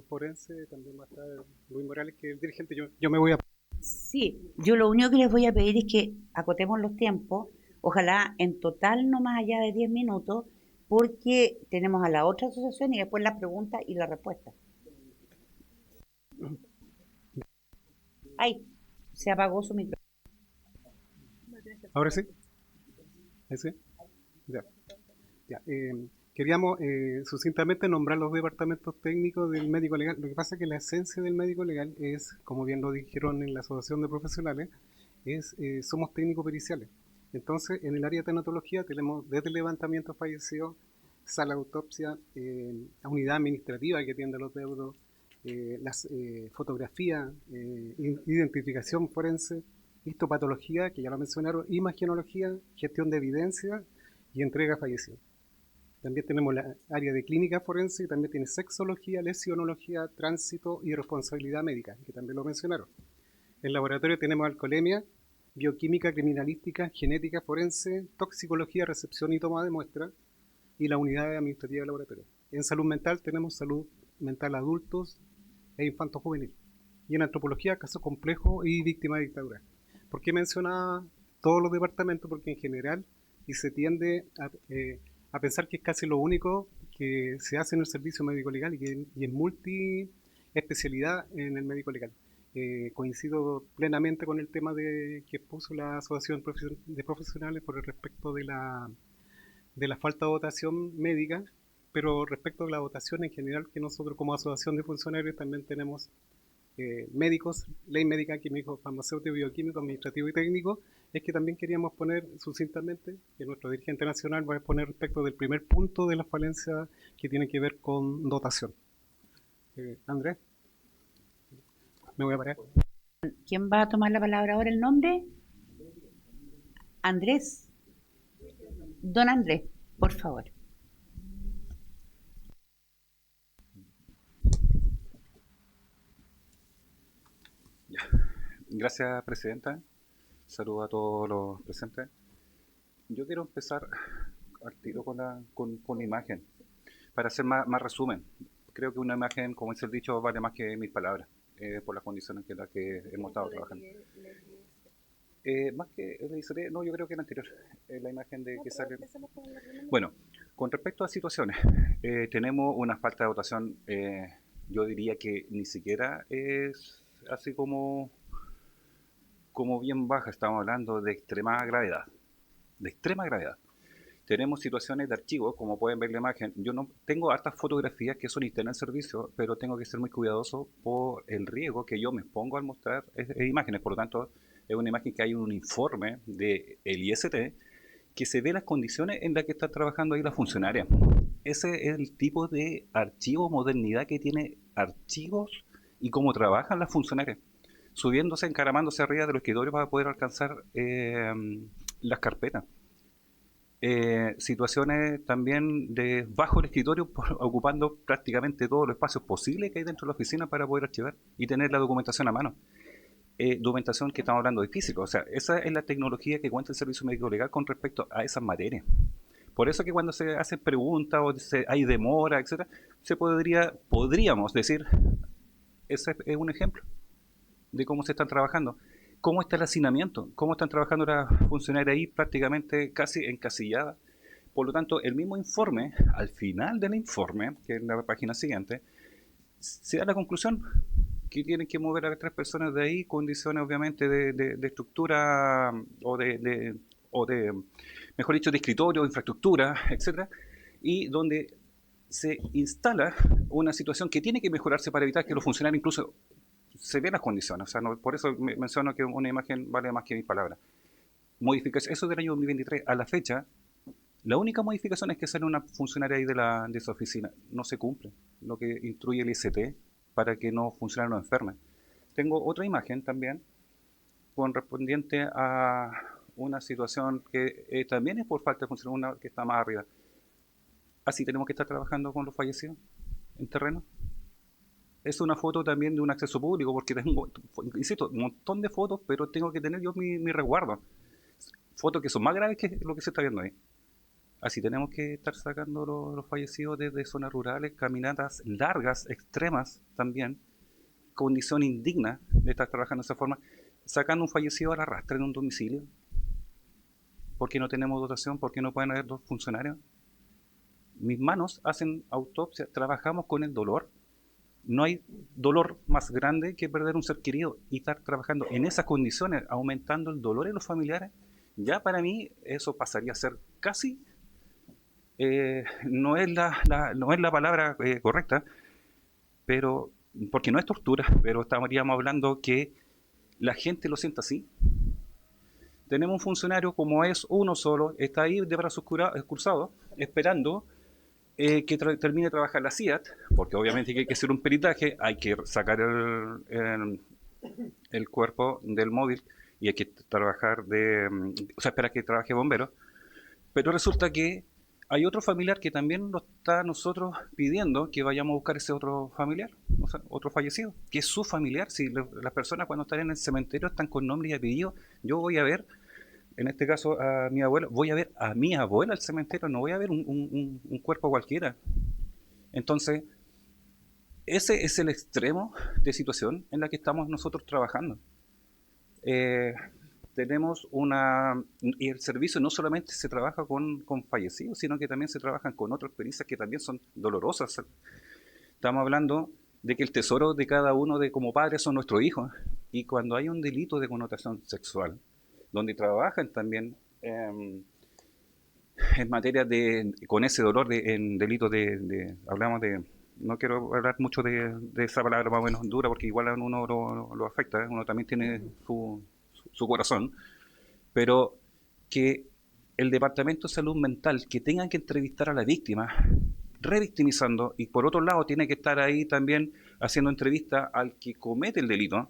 forense, también va a estar Luis Morales, que es el dirigente. Yo me voy a... Sí, yo lo único que les voy a pedir es que acotemos los tiempos, ojalá en total no más allá de 10 minutos, porque tenemos a la otra asociación y después las preguntas y la respuesta. Ay, se apagó su micrófono. ¿Ahora sí? ¿Ahí sí? Ya. Queríamos sucintamente nombrar los departamentos técnicos del médico legal. Lo que pasa es que la esencia del médico legal es, como bien lo dijeron en la Asociación de Profesionales, somos técnicos periciales. Entonces, en el área de tanatología tenemos desde levantamiento fallecido, sala de autopsia, unidad administrativa que atiende a los deudos, fotografía, identificación forense, histopatología, que ya lo mencionaron, imagenología, gestión de evidencia y entrega fallecido. También tenemos la área de clínica forense, y también tiene sexología, lesionología, tránsito y responsabilidad médica, que también lo mencionaron. En el laboratorio tenemos alcoholemia, bioquímica, criminalística, genética forense, toxicología, recepción y toma de muestra, y la unidad administrativa del laboratorio. En salud mental tenemos salud mental adultos e infantos juvenil. Y en antropología, casos complejos y víctimas de dictadura. ¿Por qué mencionaba todos los departamentos? Porque en general, y se tiende a pensar que es casi lo único que se hace en el servicio médico legal, y es multi especialidad en el médico legal. Coincido plenamente con el tema que expuso la Asociación de Profesionales por el respecto de la falta de dotación médica, pero respecto a la dotación en general, que nosotros como Asociación de Funcionarios también tenemos médicos, ley médica, químico, farmacéutico, bioquímico, administrativo y técnico. Es que también queríamos poner sucintamente, que nuestro dirigente nacional va a exponer respecto del primer punto de la falencia que tiene que ver con dotación. Andrés, me voy a parar. ¿Quién va a tomar la palabra ahora? ¿El nombre? Andrés. Don Andrés, por favor. Gracias, Presidenta. Saludos a todos los presentes. Yo quiero empezar al tiro con imagen, para hacer más resumen. Creo que una imagen, como dice el dicho, vale más que 1000 palabras, por las condiciones en las que hemos estado trabajando. Más que el ICD, no, yo creo que el anterior, la imagen de que sale. Bueno, con respecto a situaciones, tenemos una falta de dotación, yo diría que ni siquiera es así como bien baja. Estamos hablando de extrema gravedad, Tenemos situaciones de archivos, como pueden ver la imagen. Yo no tengo hartas fotografías que son internas del servicio, pero tengo que ser muy cuidadoso por el riesgo que yo me expongo al mostrar imágenes. Por lo tanto, es una imagen que hay un informe del IST que se ve las condiciones en las que está trabajando ahí la funcionaria. Ese es el tipo de archivo, modernidad que tiene archivos y cómo trabajan las funcionarias, subiéndose, encaramándose arriba de los escritorios para poder alcanzar las carpetas. situaciones también de bajo el escritorio, ocupando prácticamente todos los espacios posibles que hay dentro de la oficina para poder archivar y tener la documentación a mano. Documentación que estamos hablando de físico, o sea, esa es la tecnología que cuenta el Servicio Médico Legal con respecto a esas materias. Por eso que cuando se hacen preguntas o hay demora, etcétera, podríamos decir, ese es un ejemplo de cómo se están trabajando. ¿Cómo está el hacinamiento? ¿Cómo están trabajando las funcionarias ahí prácticamente casi encasilladas? Por lo tanto, el mismo informe, al final del informe, que es la página siguiente, se da la conclusión que tienen que mover a las 3 personas de ahí, condiciones obviamente de estructura o de, mejor dicho, de escritorio, infraestructura, etcétera, y donde se instala una situación que tiene que mejorarse para evitar que los funcionarios incluso se vean las condiciones. O sea, por eso menciono que una imagen vale más que mis palabras. Modificación, eso del año 2023 a la fecha, la única modificación es que sale una funcionaria ahí de esa oficina. No se cumple lo que instruye el ICT para que no funcionarios no enfermen. Tengo otra imagen también correspondiente a una situación que también es por falta de funcionarios, una que está más arriba. Así tenemos que estar trabajando con los fallecidos en terreno. Es una foto también de un acceso público, porque tengo, insisto, un montón de fotos, pero tengo que tener yo mi resguardo. Fotos que son más graves que lo que se está viendo ahí. Así tenemos que estar sacando los fallecidos desde zonas rurales, caminatas largas, extremas también, condición indigna de estar trabajando de esa forma, sacando un fallecido al arrastre en un domicilio. ¿Por qué no tenemos dotación? ¿Por qué no pueden haber 2 funcionarios? Mis manos hacen autopsia, trabajamos con el dolor. No hay dolor más grande que perder un ser querido y estar trabajando en esas condiciones, aumentando el dolor en los familiares. Ya para mí eso pasaría a ser casi, no es la palabra correcta, pero porque no es tortura, pero estaríamos hablando que la gente lo sienta así. Tenemos un funcionario como es uno solo, está ahí de brazos cruzados, esperando que termine de trabajar la CIAT, porque obviamente hay que hacer un peritaje, hay que sacar el cuerpo del móvil y hay que trabajar esperar que trabaje bombero, pero resulta que hay otro familiar que también lo está nosotros pidiendo que vayamos a buscar ese otro familiar, o sea, otro fallecido, que es su familiar. Si las personas cuando están en el cementerio están con nombre y apellido, yo voy a ver, en este caso a mi abuela, voy a ver a mi abuela al cementerio, no voy a ver un cuerpo cualquiera. Entonces, ese es el extremo de situación en la que estamos nosotros trabajando. Tenemos y el servicio no solamente se trabaja con fallecidos, sino que también se trabajan con otras experiencias que también son dolorosas. Estamos hablando de que el tesoro de cada uno como padres son nuestros hijos, y cuando hay un delito de connotación sexual, donde trabajan también en materia con ese dolor en delitos hablamos de, no quiero hablar mucho de esa palabra más o menos dura, porque igual a uno lo afecta, uno también tiene su corazón, pero que el Departamento de Salud Mental, que tengan que entrevistar a la víctima, revictimizando, y por otro lado tiene que estar ahí también haciendo entrevista al que comete el delito.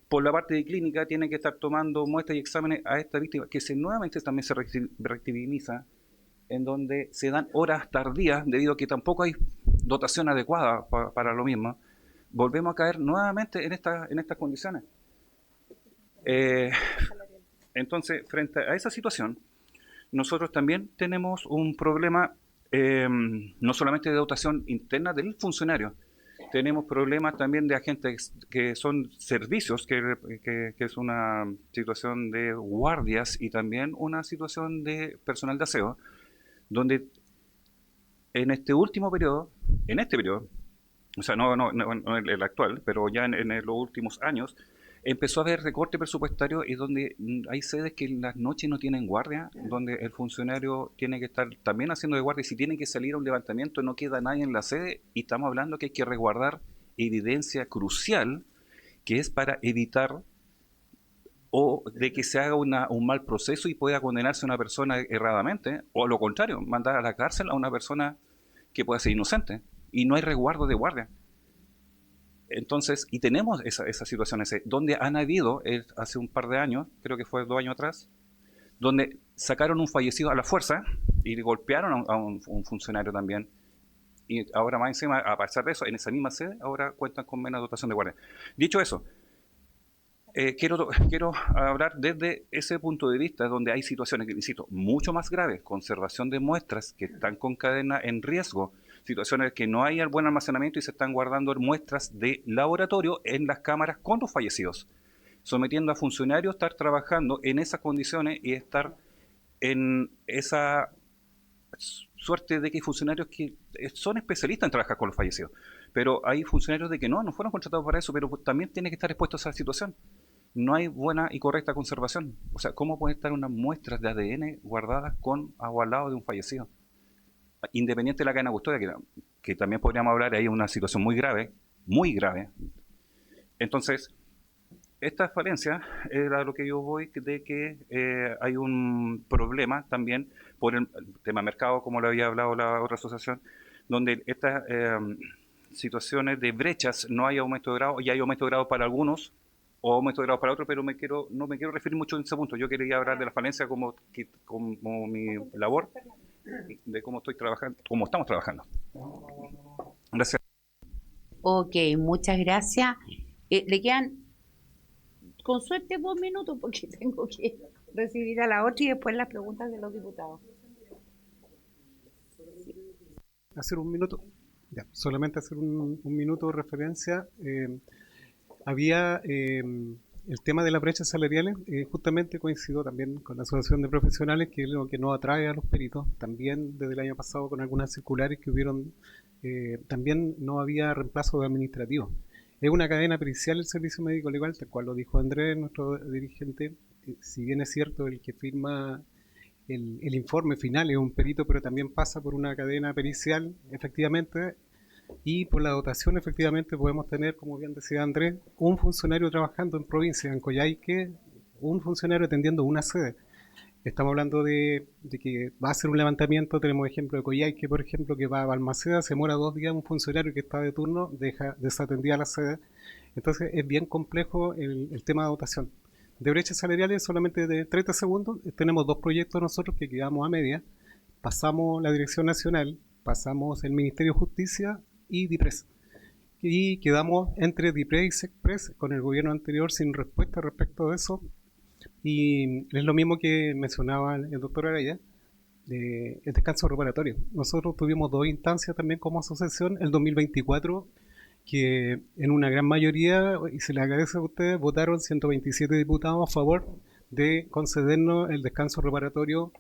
Por la parte de clínica tiene que estar tomando muestras y exámenes a esta víctima, que nuevamente también se revictimiza, en donde se dan horas tardías debido a que tampoco hay dotación adecuada para lo mismo. Volvemos a caer nuevamente en estas condiciones. Entonces, frente a esa situación, nosotros también tenemos un problema no solamente de dotación interna del funcionario, tenemos problemas también de agentes que son servicios, que es una situación de guardias y también una situación de personal de aseo, donde en este periodo, o sea, no el actual, pero ya en los últimos años, empezó a haber recorte presupuestario, y donde hay sedes que en las noches no tienen guardia, donde el funcionario tiene que estar también haciendo de guardia, y si tiene que salir a un levantamiento no queda nadie en la sede, y estamos hablando que hay que resguardar evidencia crucial, que es para evitar o de que se haga un mal proceso y pueda condenarse a una persona erradamente, o lo contrario, mandar a la cárcel a una persona que pueda ser inocente, y no hay resguardo de guardia. Entonces, y tenemos esas situaciones donde han habido, hace un par de años, creo que fue 2 años atrás, donde sacaron un fallecido a la fuerza y golpearon a un funcionario también. Y ahora más encima, a pesar de eso, en esa misma sede, ahora cuentan con menos dotación de guardia. Dicho eso, quiero hablar desde ese punto de vista donde hay situaciones, que insisto, mucho más graves, conservación de muestras que están con cadena en riesgo, situaciones que no hay buen almacenamiento y se están guardando muestras de laboratorio en las cámaras con los fallecidos, sometiendo a funcionarios a estar trabajando en esas condiciones y estar en esa suerte de que hay funcionarios que son especialistas en trabajar con los fallecidos, pero hay funcionarios de que no fueron contratados para eso, pero también tienen que estar expuestos a esa situación. No hay buena y correcta conservación. O sea, ¿cómo pueden estar unas muestras de ADN guardadas con o al lado de un fallecido? Independiente de la cadena de custodia, que también podríamos hablar, hay una situación muy grave. Entonces, esta falencia era lo que yo voy, de que hay un problema también por el tema mercado, como lo había hablado la otra asociación, donde estas situaciones de brechas no hay aumento de grado, y hay aumento de grado para algunos, o aumento de grado para otros, pero no me quiero referir mucho en ese punto. Yo quería hablar de la falencia como mi labor, de cómo estoy trabajando, cómo estamos trabajando. Gracias. Ok, muchas gracias. Le quedan, con suerte, 2 minutos porque tengo que recibir a la otra y después las preguntas de los diputados. Hacer un minuto, solamente hacer un minuto de referencia. Había el tema de las brechas salariales, justamente coincidió también con la Asociación de Profesionales, que es lo que nos atrae a los peritos. También desde el año pasado con algunas circulares que hubieron, también no había reemplazo de administrativo. Es una cadena pericial el servicio médico legal, tal cual lo dijo Andrés, nuestro dirigente. Si bien es cierto, el que firma el informe final es un perito, pero también pasa por una cadena pericial, efectivamente. Y por la dotación, efectivamente, podemos tener, como bien decía Andrés, un funcionario trabajando en provincia, en Coyhaique, un funcionario atendiendo una sede. Estamos hablando de que va a hacer un levantamiento, tenemos ejemplo de Coyhaique, por ejemplo, que va a Balmaceda, se demora 2 días, un funcionario que está de turno deja desatendida la sede. Entonces es bien complejo el tema de dotación. De brechas salariales, solamente de 30 segundos, tenemos 2 proyectos nosotros que quedamos a media. Pasamos la Dirección Nacional, pasamos el Ministerio de Justicia y DIPRES. Y quedamos entre DIPRES y SECPRES con el gobierno anterior sin respuesta respecto de eso. Y es lo mismo que mencionaba el doctor Araya, el descanso reparatorio. Nosotros tuvimos 2 instancias también como asociación, el 2024, que en una gran mayoría, y se les agradece a ustedes, votaron 127 diputados a favor de concedernos el descanso reparatorio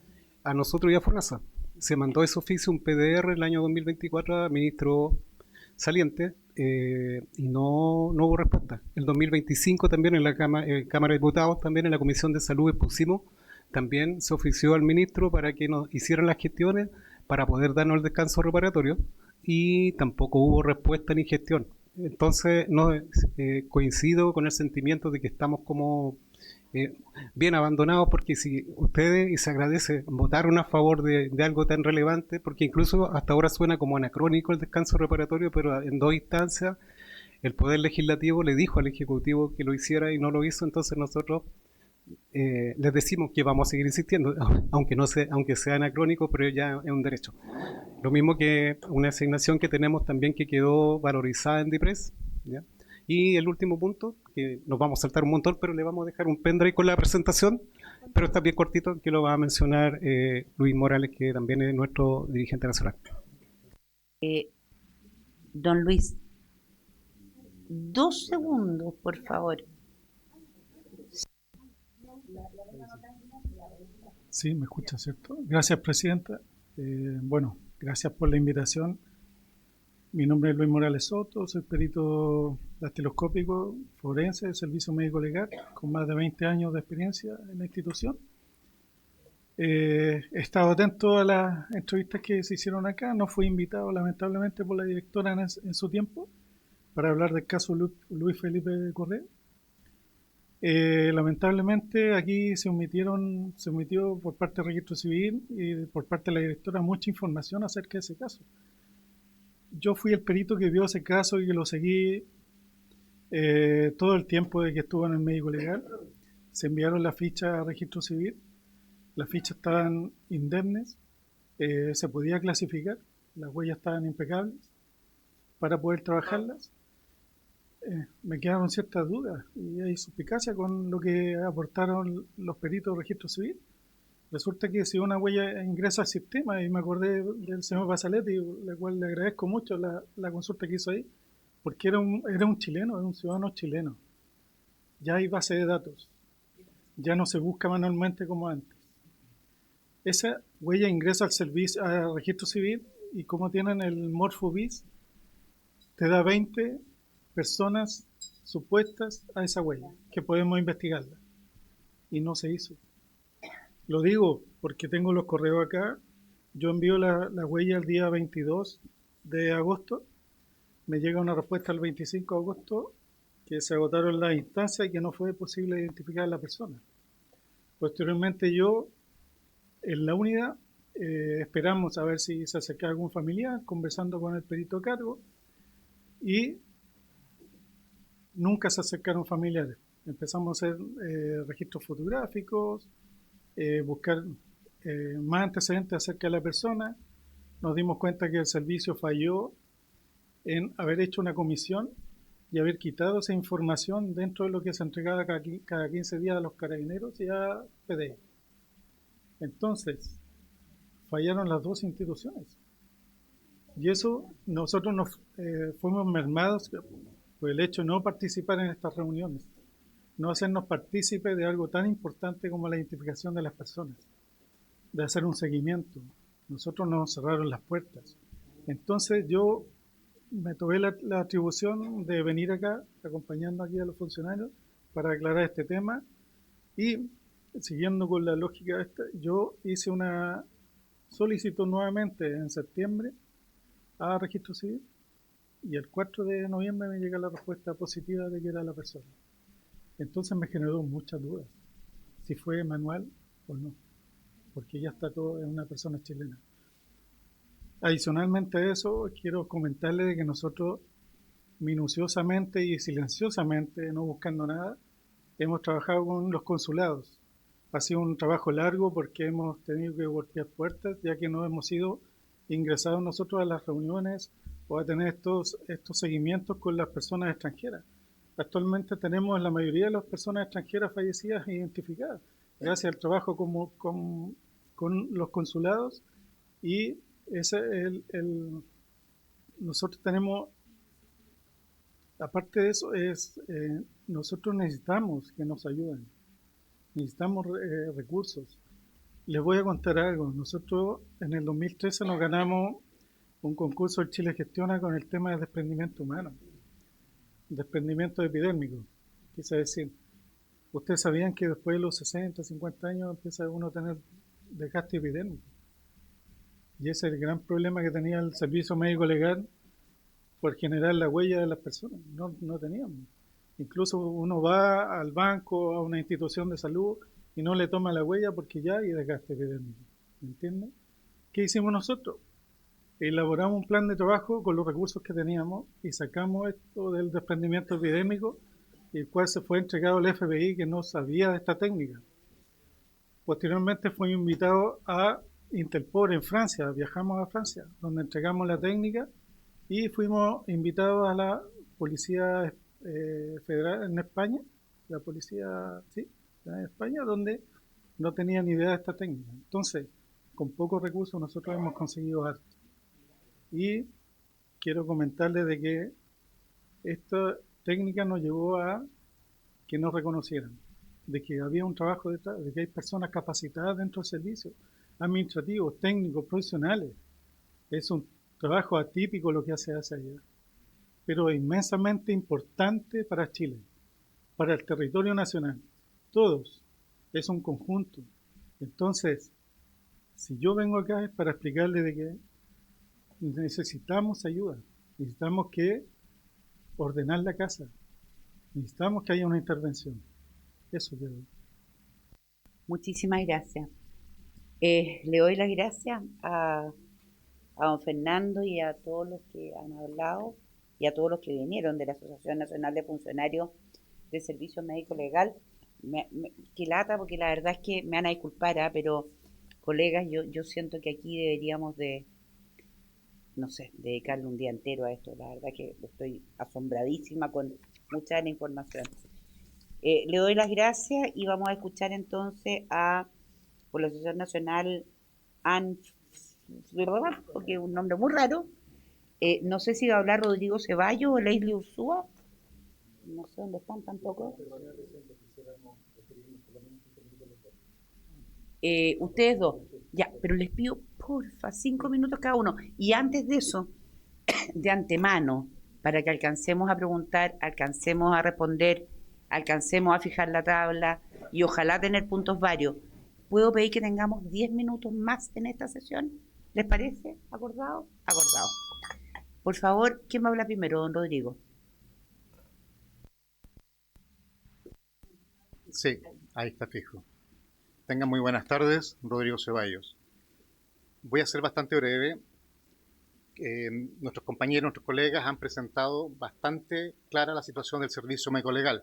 a nosotros y a FONASA. Se mandó ese oficio, un PDR, el año 2024 al ministro saliente, y no hubo respuesta. El 2025 también en la Cámara de Diputados, también en la Comisión de Salud expusimos, también se ofició al ministro para que nos hicieran las gestiones para poder darnos el descanso reparatorio, y tampoco hubo respuesta ni gestión. Entonces coincido con el sentimiento de que estamos como bien abandonados, porque si ustedes, y se agradece, votaron a favor de algo tan relevante, porque incluso hasta ahora suena como anacrónico el descanso reparatorio, pero en 2 instancias el Poder Legislativo le dijo al Ejecutivo que lo hiciera y no lo hizo. Entonces nosotros les decimos que vamos a seguir insistiendo, aunque sea anacrónico, pero ya es un derecho. Lo mismo que una asignación que tenemos también que quedó valorizada en DIPRES, ¿ya? Y el último punto, que nos vamos a saltar un montón, pero le vamos a dejar un pendrive con la presentación, pero está bien cortito, que lo va a mencionar Luis Morales, que también es nuestro dirigente nacional. Don Luis, 2 segundos, por favor. Sí, me escucha, ¿cierto? Gracias, Presidenta. Bueno, gracias por la invitación. Mi nombre es Luis Morales Soto, soy perito dactiloscópico forense del Servicio Médico Legal, con más de 20 años de experiencia en la institución. He estado atento a las entrevistas que se hicieron acá. No fui invitado, lamentablemente, por la directora en su tiempo para hablar del caso Luis Felipe Correa. Lamentablemente aquí se omitió por parte del Registro Civil y por parte de la directora mucha información acerca de ese caso. Yo fui el perito que vio ese caso y que lo seguí todo el tiempo de que estuvo en el médico legal. Se enviaron la ficha a Registro Civil las fichas estaban indemnes, se podía clasificar, las huellas estaban impecables para poder trabajarlas. Me quedaron ciertas dudas y hay suspicacia con lo que aportaron los peritos de registro civil. Resulta que si una huella ingresa al sistema, y me acordé del señor Basaletti, la cual le agradezco mucho la consulta que hizo ahí, porque era un chileno, era un ciudadano chileno. Ya hay base de datos, ya no se busca manualmente como antes. Esa huella ingresa al registro civil y como tienen el Morfobis, te da 20 personas supuestas a esa huella, que podemos investigarla. Y no se hizo. Lo digo porque tengo los correos acá. Yo envío la huella el día 22 de agosto. Me llega una respuesta el 25 de agosto que se agotaron las instancias y que no fue posible identificar a la persona. Posteriormente yo, en la unidad, esperamos a ver si se acerca algún familiar, conversando con el perito a cargo, y nunca se acercaron familiares. Empezamos a hacer registros fotográficos, buscar más antecedentes acerca de la persona. Nos dimos cuenta que el servicio falló en haber hecho una comisión y haber quitado esa información dentro de lo que se entregaba cada 15 días a los carabineros y a PDI. Entonces, fallaron las dos instituciones. Y eso nosotros nos fuimos mermados por el hecho de no participar en estas reuniones, no hacernos partícipes de algo tan importante como la identificación de las personas, de hacer un seguimiento. Nosotros nos cerraron las puertas. Entonces yo me tomé la atribución de venir acá, acompañando aquí a los funcionarios, para aclarar este tema. Y siguiendo con la lógica esta, yo hice una solicitud nuevamente en septiembre a Registro Civil y el 4 de noviembre me llega la respuesta positiva de que era la persona. Entonces me generó muchas dudas, si fue manual o no, porque ya está todo en una persona chilena. Adicionalmente a eso, quiero comentarle de que nosotros minuciosamente y silenciosamente, no buscando nada, hemos trabajado con los consulados. Ha sido un trabajo largo porque hemos tenido que golpear puertas, ya que no hemos sido ingresados nosotros a las reuniones o a tener estos seguimientos con las personas extranjeras. Actualmente tenemos la mayoría de las personas extranjeras fallecidas identificadas, gracias al trabajo con los consulados, y nosotros tenemos, aparte de eso, nosotros necesitamos que nos ayuden, necesitamos recursos. Les voy a contar algo. Nosotros en el 2013 nos ganamos un concurso de Chile Gestiona con el tema de desprendimiento humano, desprendimiento epidérmico, quise decir. Ustedes sabían que después de los 60, 50 años empieza uno a tener desgaste epidérmico. Y ese es el gran problema que tenía el servicio médico legal por generar la huella de las personas. No teníamos. Incluso uno va al banco, a una institución de salud y no le toma la huella porque ya hay desgaste epidérmico. ¿Me entienden? ¿Qué hicimos nosotros? Elaboramos un plan de trabajo con los recursos que teníamos y sacamos esto del desprendimiento epidémico, el cual se fue entregado al FBI, que no sabía de esta técnica. Posteriormente fue invitado a Interpol en Francia, viajamos a Francia, donde entregamos la técnica y fuimos invitados a la Policía Federal en España, la policía, sí, en España, donde no tenían idea de esta técnica. Entonces, con pocos recursos nosotros hemos conseguido harto. Y quiero comentarles de que esta técnica nos llevó a que nos reconocieran, de que había un trabajo detrás, de que hay personas capacitadas dentro del servicio, administrativos, técnicos, profesionales. Es un trabajo atípico lo que se hace allá, pero inmensamente importante para Chile, para el territorio nacional. Todos, es un conjunto. Entonces, si yo vengo acá es para explicarle de que necesitamos ayuda, necesitamos que ordenar la casa, necesitamos que haya una intervención. Eso quiero. Muchísimas gracias. Le doy las gracias a don Fernando y a todos los que han hablado y a todos los que vinieron de la Asociación Nacional de Funcionarios de Servicio Médico Legal qué lata, porque la verdad es que me van a disculpar, pero colegas, yo siento que aquí deberíamos de, no sé, dedicarle un día entero a esto. La verdad que estoy asombradísima con mucha de la información. Le doy las gracias y vamos a escuchar entonces por la Asociación Nacional ANF, porque es un nombre muy raro. No sé si va a hablar Rodrigo Ceballos o Leslie Ursúa. No sé dónde están tampoco. Ustedes dos. Ya, pero les pido, porfa, 5 minutos cada uno. Y antes de eso, de antemano, para que alcancemos a preguntar, alcancemos a responder, alcancemos a fijar la tabla y ojalá tener puntos varios. ¿Puedo pedir que tengamos 10 minutos más en esta sesión? ¿Les parece? ¿Acordado? Acordado. Por favor, ¿quién va a hablar primero, don Rodrigo? Sí, ahí está fijo. Tengan muy buenas tardes, Rodrigo Ceballos. Voy a ser bastante breve. Nuestros compañeros, nuestros colegas han presentado bastante clara la situación del servicio médico legal.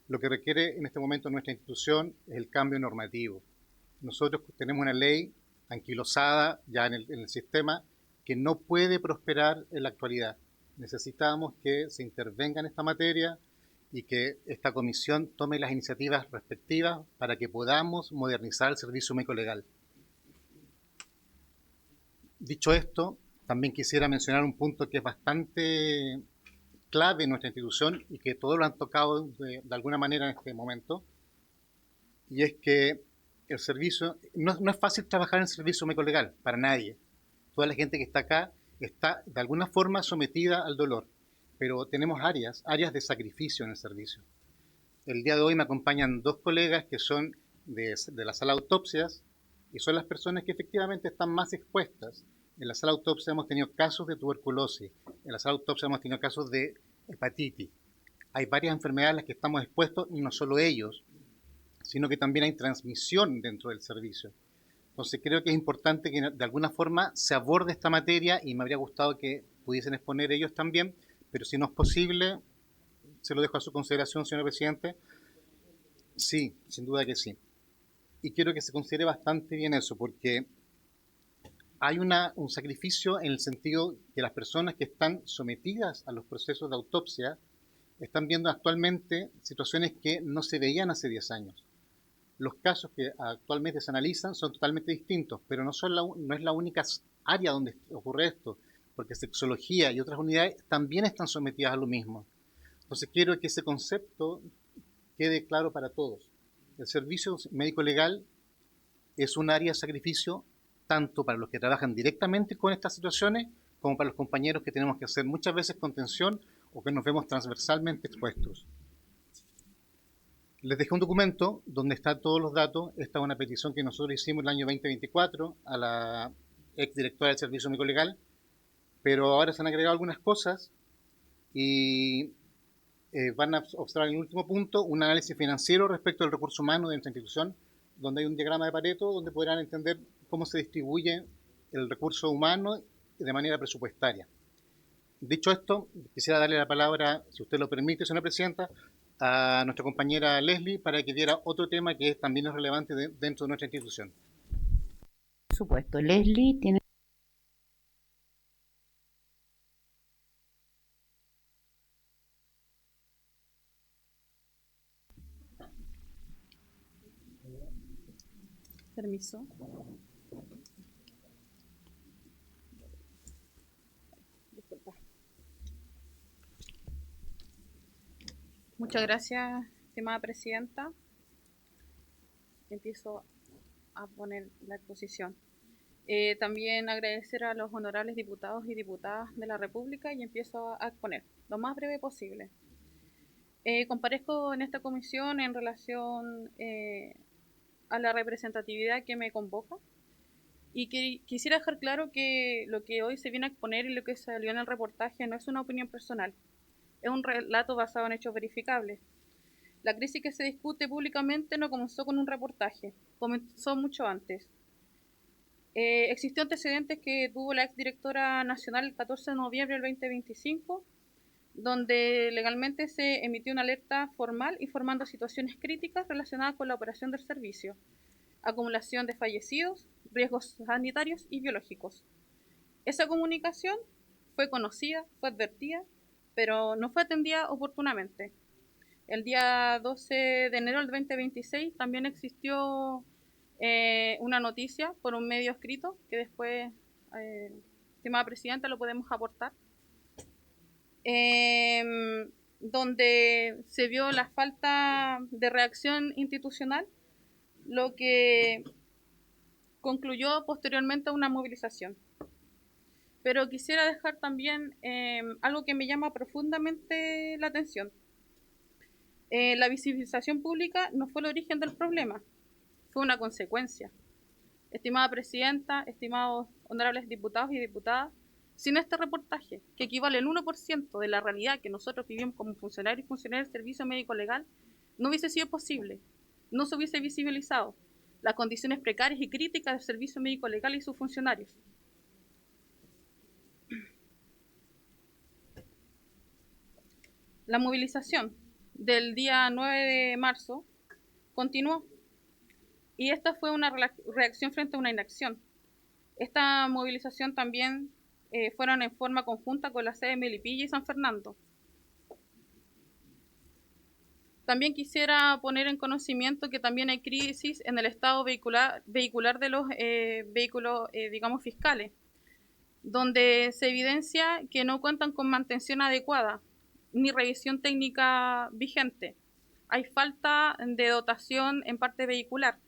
Lo que requiere en este momento nuestra institución es el cambio normativo. Nosotros tenemos una ley anquilosada ya en el sistema que no puede prosperar en la actualidad. Necesitamos que se intervenga en esta materia y que esta comisión tome las iniciativas respectivas para que podamos modernizar el servicio médico legal. Dicho esto, también quisiera mencionar un punto que es bastante clave en nuestra institución y que todos lo han tocado de alguna manera en este momento, y es que el servicio, no es fácil trabajar en el servicio médico legal para nadie. Toda la gente que está acá está de alguna forma sometida al dolor, pero tenemos áreas de sacrificio en el servicio. El día de hoy me acompañan dos colegas que son de la sala de autopsias y son las personas que efectivamente están más expuestas. En la sala de autopsia hemos tenido casos de tuberculosis, en la sala de autopsia hemos tenido casos de hepatitis. Hay varias enfermedades a las que estamos expuestos y no solo ellos, sino que también hay transmisión dentro del servicio. Entonces creo que es importante que de alguna forma se aborde esta materia y me habría gustado que pudiesen exponer ellos también, pero si no es posible, se lo dejo a su consideración, señor presidente. Sí, sin duda que sí. Y quiero que se considere bastante bien eso, porque hay un sacrificio en el sentido que las personas que están sometidas a los procesos de autopsia están viendo actualmente situaciones que no se veían hace 10 años. Los casos que actualmente se analizan son totalmente distintos, pero no es la única área donde ocurre esto, porque sexología y otras unidades también están sometidas a lo mismo. Entonces quiero que ese concepto quede claro para todos. El servicio médico legal es un área de sacrificio tanto para los que trabajan directamente con estas situaciones como para los compañeros que tenemos que hacer muchas veces contención o que nos vemos transversalmente expuestos. Les dejé un documento donde están todos los datos. Esta es una petición que nosotros hicimos el año 2024 a la exdirectora del Servicio Médico Legal, pero ahora se han agregado algunas cosas y van a observar en el último punto un análisis financiero respecto al recurso humano de nuestra institución, donde hay un diagrama de Pareto donde podrán entender cómo se distribuye el recurso humano de manera presupuestaria. Dicho esto, quisiera darle la palabra, si usted lo permite, señora presidenta, a nuestra compañera Leslie para que diera otro tema que también es relevante dentro de nuestra institución. Por supuesto, Leslie tiene... Permiso. Disculpa. Muchas gracias, estimada presidenta. Empiezo a poner la exposición. También agradecer a los honorables diputados y diputadas de la República y empiezo a exponer lo más breve posible. Comparezco en esta comisión en relación a la representatividad que me convoca y que quisiera dejar claro que lo que hoy se viene a exponer y lo que salió en el reportaje no es una opinión personal, es un relato basado en hechos verificables. La crisis que se discute públicamente no comenzó con un reportaje, comenzó mucho antes. Existió antecedentes que tuvo la exdirectora nacional el 14 de noviembre del 2025, donde legalmente se emitió una alerta formal informando situaciones críticas relacionadas con la operación del servicio, acumulación de fallecidos, riesgos sanitarios y biológicos. Esa comunicación fue conocida, fue advertida, pero no fue atendida oportunamente. El día 12 de enero del 2026 también existió una noticia por un medio escrito que después, estimada presidenta, lo podemos aportar, donde se vio la falta de reacción institucional, lo que concluyó posteriormente a una movilización. Pero quisiera dejar también algo que me llama profundamente la atención. La visibilización pública no fue el origen del problema, fue una consecuencia. Estimada presidenta, estimados honorables diputados y diputadas, sin este reportaje, que equivale al 1% de la realidad que nosotros vivimos como funcionarios y funcionarios del servicio médico legal, no hubiese sido posible, no se hubiese visibilizado las condiciones precarias y críticas del servicio médico legal y sus funcionarios. La movilización del día 9 de marzo continuó y esta fue una reacción frente a una inacción. Esta movilización también fueron en forma conjunta con la sede de Melipilla y San Fernando. También quisiera poner en conocimiento que también hay crisis en el estado vehicular de los vehículos, digamos, fiscales, donde se evidencia que no cuentan con mantención adecuada ni revisión técnica vigente. Hay falta de dotación en parte vehicular.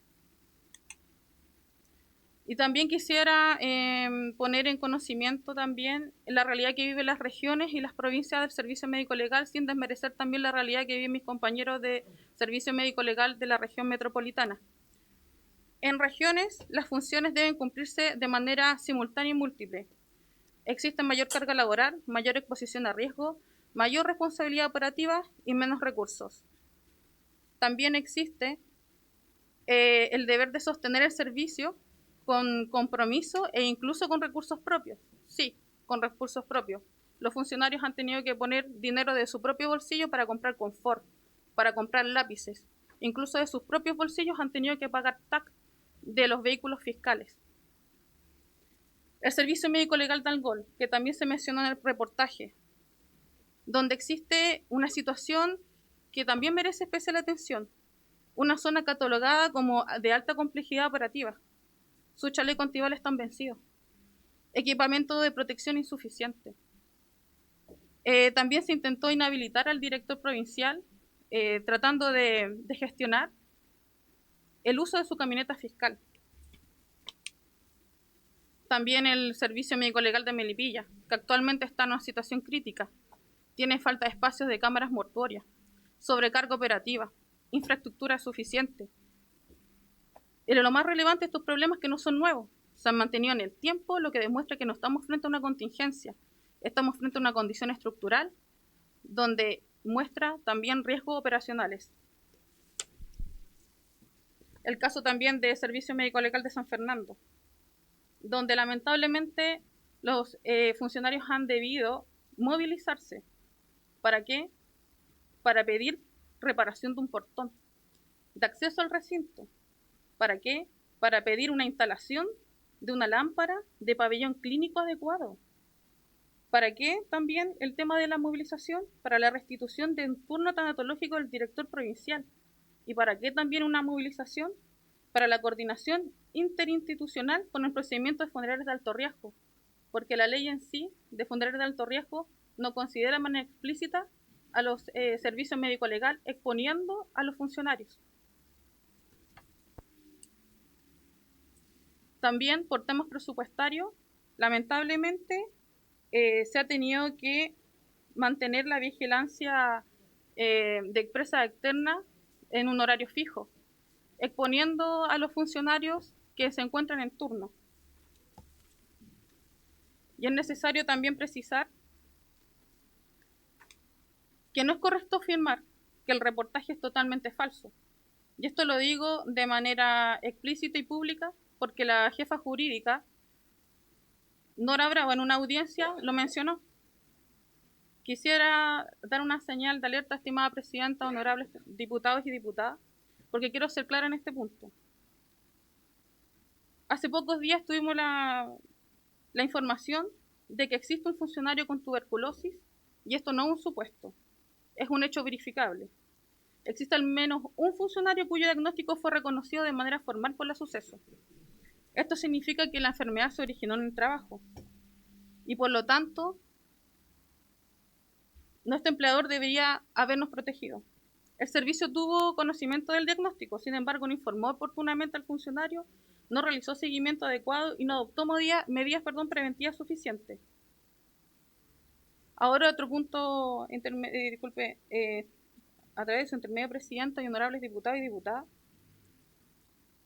Y también quisiera poner en conocimiento también la realidad que viven las regiones y las provincias del servicio médico legal, sin desmerecer también la realidad que viven mis compañeros de servicio médico legal de la región metropolitana. En regiones, las funciones deben cumplirse de manera simultánea y múltiple. Existe mayor carga laboral, mayor exposición a riesgo, mayor responsabilidad operativa y menos recursos. También existe el deber de sostener el servicio con compromiso e incluso con recursos propios. Sí, con recursos propios. Los funcionarios han tenido que poner dinero de su propio bolsillo para comprar confort, para comprar lápices. Incluso de sus propios bolsillos han tenido que pagar TAC de los vehículos fiscales. El servicio médico legal de Algol, que también se mencionó en el reportaje, donde existe una situación que también merece especial atención. Una zona catalogada como de alta complejidad operativa. Sus chalecos antibales están vencidos. Equipamiento de protección insuficiente. También se intentó inhabilitar al director provincial tratando de gestionar el uso de su camioneta fiscal. También el servicio médico legal de Melipilla, que actualmente está en una situación crítica. Tiene falta de espacios de cámaras mortuorias, sobrecarga operativa, infraestructura suficiente. Y lo más relevante de estos problemas es que no son nuevos, se han mantenido en el tiempo, lo que demuestra que no estamos frente a una contingencia, estamos frente a una condición estructural donde muestra también riesgos operacionales. El caso también de Servicio Médico Legal de San Fernando, donde lamentablemente los funcionarios han debido movilizarse. ¿Para qué? Para pedir reparación de un portón de acceso al recinto. ¿Para qué? Para pedir una instalación de una lámpara de pabellón clínico adecuado. ¿Para qué? También el tema de la movilización, para la restitución de un turno tanatológico del director provincial. ¿Y para qué también una movilización? Para la coordinación interinstitucional con el procedimiento de funerarios de alto riesgo, porque la ley en sí de funerarios de alto riesgo no considera de manera explícita a los servicios médico legal exponiendo a los funcionarios. También por temas presupuestarios, lamentablemente se ha tenido que mantener la vigilancia de empresa externa en un horario fijo, exponiendo a los funcionarios que se encuentran en turno. Y es necesario también precisar que no es correcto afirmar que el reportaje es totalmente falso. Y esto lo digo de manera explícita y pública porque la jefa jurídica, Nora Bravo, en una audiencia lo mencionó, quisiera dar una señal de alerta, estimada presidenta, honorables diputados y diputadas, porque quiero ser clara en este punto. Hace pocos días tuvimos la información de que existe un funcionario con tuberculosis, y esto no es un supuesto, es un hecho verificable. Existe al menos un funcionario cuyo diagnóstico fue reconocido de manera formal por la suceso. Esto significa que la enfermedad se originó en el trabajo y por lo tanto nuestro empleador debería habernos protegido. El servicio tuvo conocimiento del diagnóstico, sin embargo no informó oportunamente al funcionario, no realizó seguimiento adecuado y no adoptó medidas preventivas suficientes. Ahora otro punto, a través de su intermedio presidenta y honorables diputados y diputadas,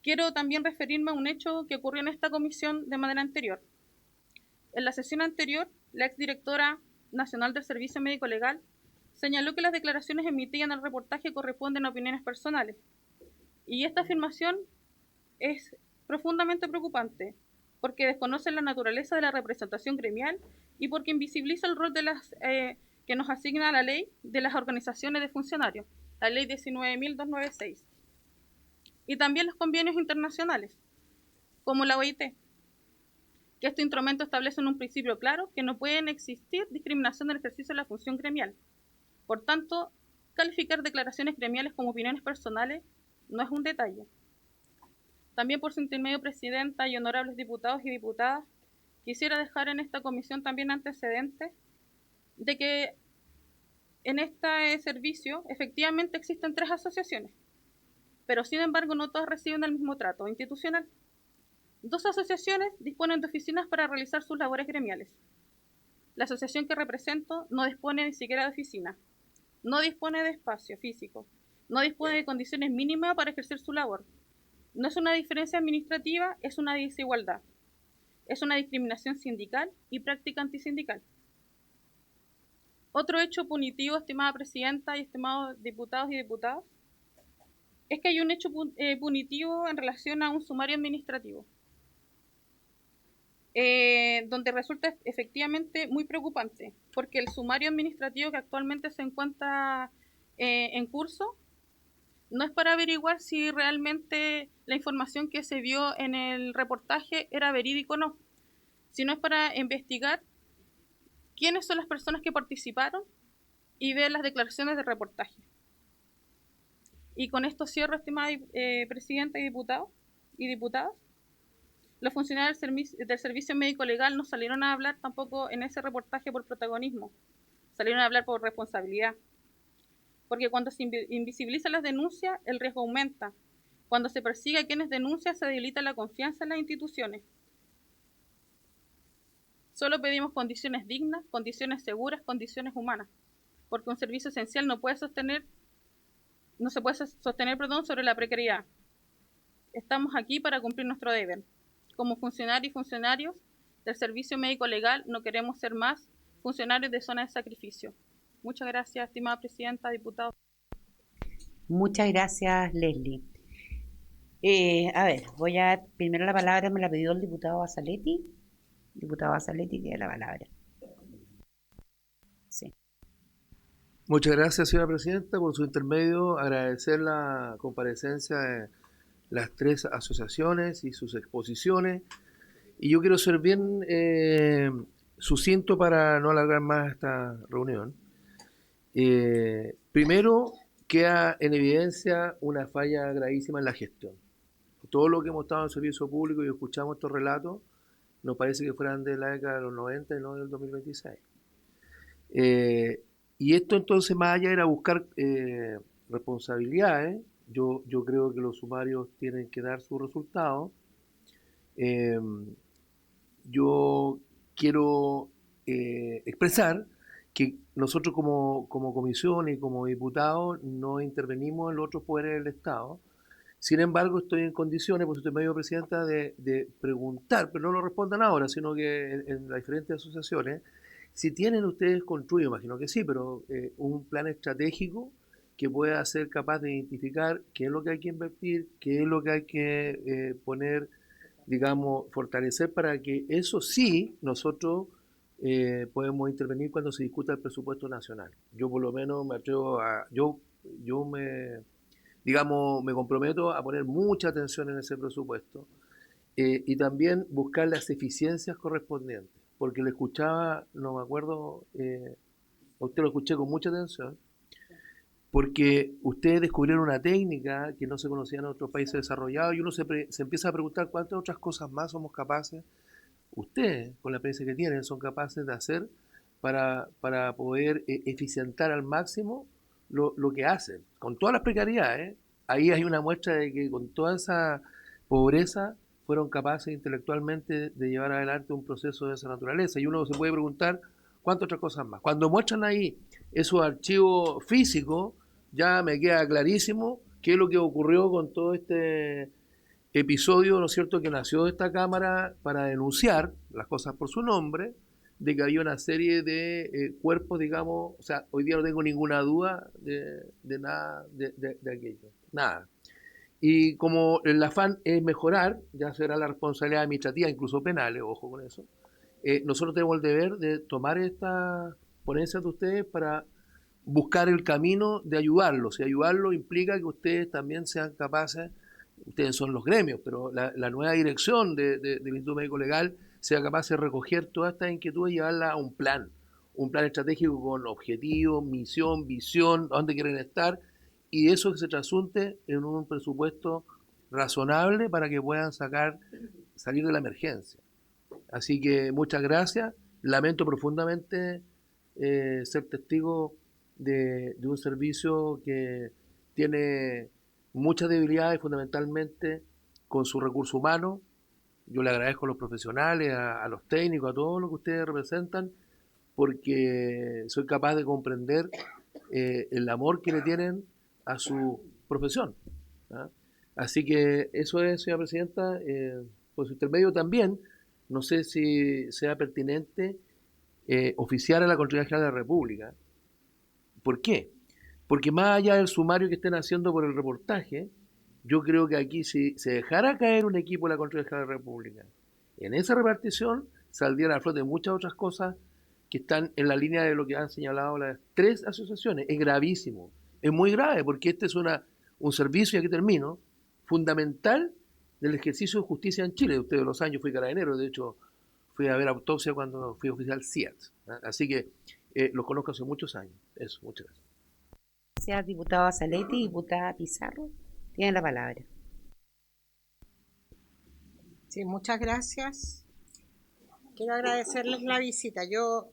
quiero también referirme a un hecho que ocurrió en esta comisión de manera anterior. En la sesión anterior, la exdirectora nacional del Servicio Médico Legal señaló que las declaraciones emitidas en el reportaje corresponden a opiniones personales. Y esta afirmación es profundamente preocupante, porque desconoce la naturaleza de la representación gremial y porque invisibiliza el rol de las que nos asigna la ley de las organizaciones de funcionarios, la ley 19.296, y también los convenios internacionales, como la OIT, que este instrumento establece en un principio claro que no pueden existir discriminación en el ejercicio de la función gremial. Por tanto, calificar declaraciones gremiales como opiniones personales no es un detalle. También por su intermedio, presidenta y honorables diputados y diputadas, quisiera dejar en esta comisión también antecedentes de que en este servicio efectivamente existen 3 asociaciones, pero sin embargo no todas reciben el mismo trato institucional. 2 asociaciones disponen de oficinas para realizar sus labores gremiales. La asociación que represento no dispone ni siquiera de oficina, no dispone de espacio físico, no dispone de condiciones mínimas para ejercer su labor. No es una diferencia administrativa, es una desigualdad. Es una discriminación sindical y práctica antisindical. Otro hecho punitivo, estimada presidenta y estimados diputados y diputadas, es que hay un hecho punitivo en relación a un sumario administrativo, donde resulta efectivamente muy preocupante, porque el sumario administrativo que actualmente se encuentra en curso no es para averiguar si realmente la información que se vio en el reportaje era verídico o no, sino es para investigar quiénes son las personas que participaron y ver las declaraciones de reportaje. Y con esto cierro, estimada presidenta y diputados y diputadas. Los funcionarios del Servicio Médico Legal no salieron a hablar tampoco en ese reportaje por protagonismo, salieron a hablar por responsabilidad. Porque cuando se invisibilizan las denuncias, el riesgo aumenta. Cuando se persigue a quienes denuncian, se debilita la confianza en las instituciones. Solo pedimos condiciones dignas, condiciones seguras, condiciones humanas, porque un servicio esencial no se puede sostener sobre la precariedad. Estamos aquí para cumplir nuestro deber. Como funcionarios y funcionarios del Servicio Médico Legal, no queremos ser más funcionarios de zona de sacrificio. Muchas gracias, estimada presidenta, diputados. Muchas gracias, Leslie. Primero la palabra me la pidió el diputado Basaletti. Diputado Basaletti tiene la palabra. Sí. Muchas gracias, señora presidenta, por su intermedio. Agradecer la comparecencia de las 3 asociaciones y sus exposiciones. Y yo quiero ser bien sucinto para no alargar más esta reunión. Primero, queda en evidencia una falla gravísima en la gestión. Todo lo que hemos estado en el servicio público y escuchamos estos relatos, nos parece que fueran de la década de los 90 y no del 2026. Y esto entonces, más allá era buscar responsabilidades. Yo creo que los sumarios tienen que dar sus resultados. Yo quiero expresar que nosotros como comisión y como diputados no intervenimos en los otros poderes del Estado. Sin embargo, estoy en condiciones, por eso medio presidenta, de preguntar, pero no lo respondan ahora, sino que en las diferentes asociaciones, si tienen ustedes construido, imagino que sí, pero un plan estratégico que pueda ser capaz de identificar qué es lo que hay que invertir, qué es lo que hay que poner, digamos, fortalecer para que eso sí nosotros podemos intervenir cuando se discuta el presupuesto nacional. Yo por lo menos me atrevo a, yo me comprometo a poner mucha atención en ese presupuesto y también buscar las eficiencias correspondientes, porque le escuchaba, no me acuerdo, a usted lo escuché con mucha atención, porque ustedes descubrieron una técnica que no se conocía en otros países desarrollados y uno se empieza a preguntar cuántas otras cosas más somos capaces, ustedes, con la experiencia que tienen, son capaces de hacer para poder eficientar al máximo lo que hacen, con todas las precariedades. Ahí hay una muestra de que con toda esa pobreza fueron capaces intelectualmente de llevar adelante un proceso de esa naturaleza. Y uno se puede preguntar cuántas otras cosas más. Cuando muestran ahí esos archivos físicos, ya me queda clarísimo qué es lo que ocurrió con todo este episodio, ¿no es cierto?, que nació de esta Cámara para denunciar las cosas por su nombre, de que había una serie de cuerpos, digamos, o sea, hoy día no tengo ninguna duda de nada de aquello, nada. Y como el afán es mejorar, ya será la responsabilidad administrativa, incluso penales, ojo con eso, nosotros tenemos el deber de tomar estas ponencias de ustedes para buscar el camino de ayudarlos, y ayudarlos implica que ustedes también sean capaces, ustedes son los gremios, pero la nueva dirección del Instituto Médico Legal sea capaz de recoger todas estas inquietudes y llevarlas a un plan estratégico con objetivos, misión, visión, dónde quieren estar, y eso que se trasunte en un presupuesto razonable para que puedan salir de la emergencia. Así que muchas gracias. Lamento profundamente ser testigo de un servicio que tiene muchas debilidades, fundamentalmente con su recurso humano. Yo le agradezco a los profesionales, a los técnicos, a todos los que ustedes representan, porque soy capaz de comprender el amor que le tienen a su profesión. ¿Ah? Así que eso es, señora presidenta, por su intermedio también, no sé si sea pertinente oficiar a la Contraloría General de la República. ¿Por qué? Porque más allá del sumario que estén haciendo por el reportaje, yo creo que aquí si se dejara caer un equipo de la Contraloría General de la República, en esa repartición saldrían a flote muchas otras cosas que están en la línea de lo que han señalado las tres asociaciones. Es gravísimo, es muy grave, porque este es un servicio, y aquí termino, fundamental del ejercicio de justicia en Chile. Ustedes lo saben, yo fui carabinero, de hecho fui a ver autopsia cuando fui oficial CIAT. Así que los conozco hace muchos años. Eso, muchas gracias. Gracias, diputado Azaletti. Diputada Pizarro, tiene la palabra. Sí, muchas gracias. Quiero agradecerles la visita. Yo,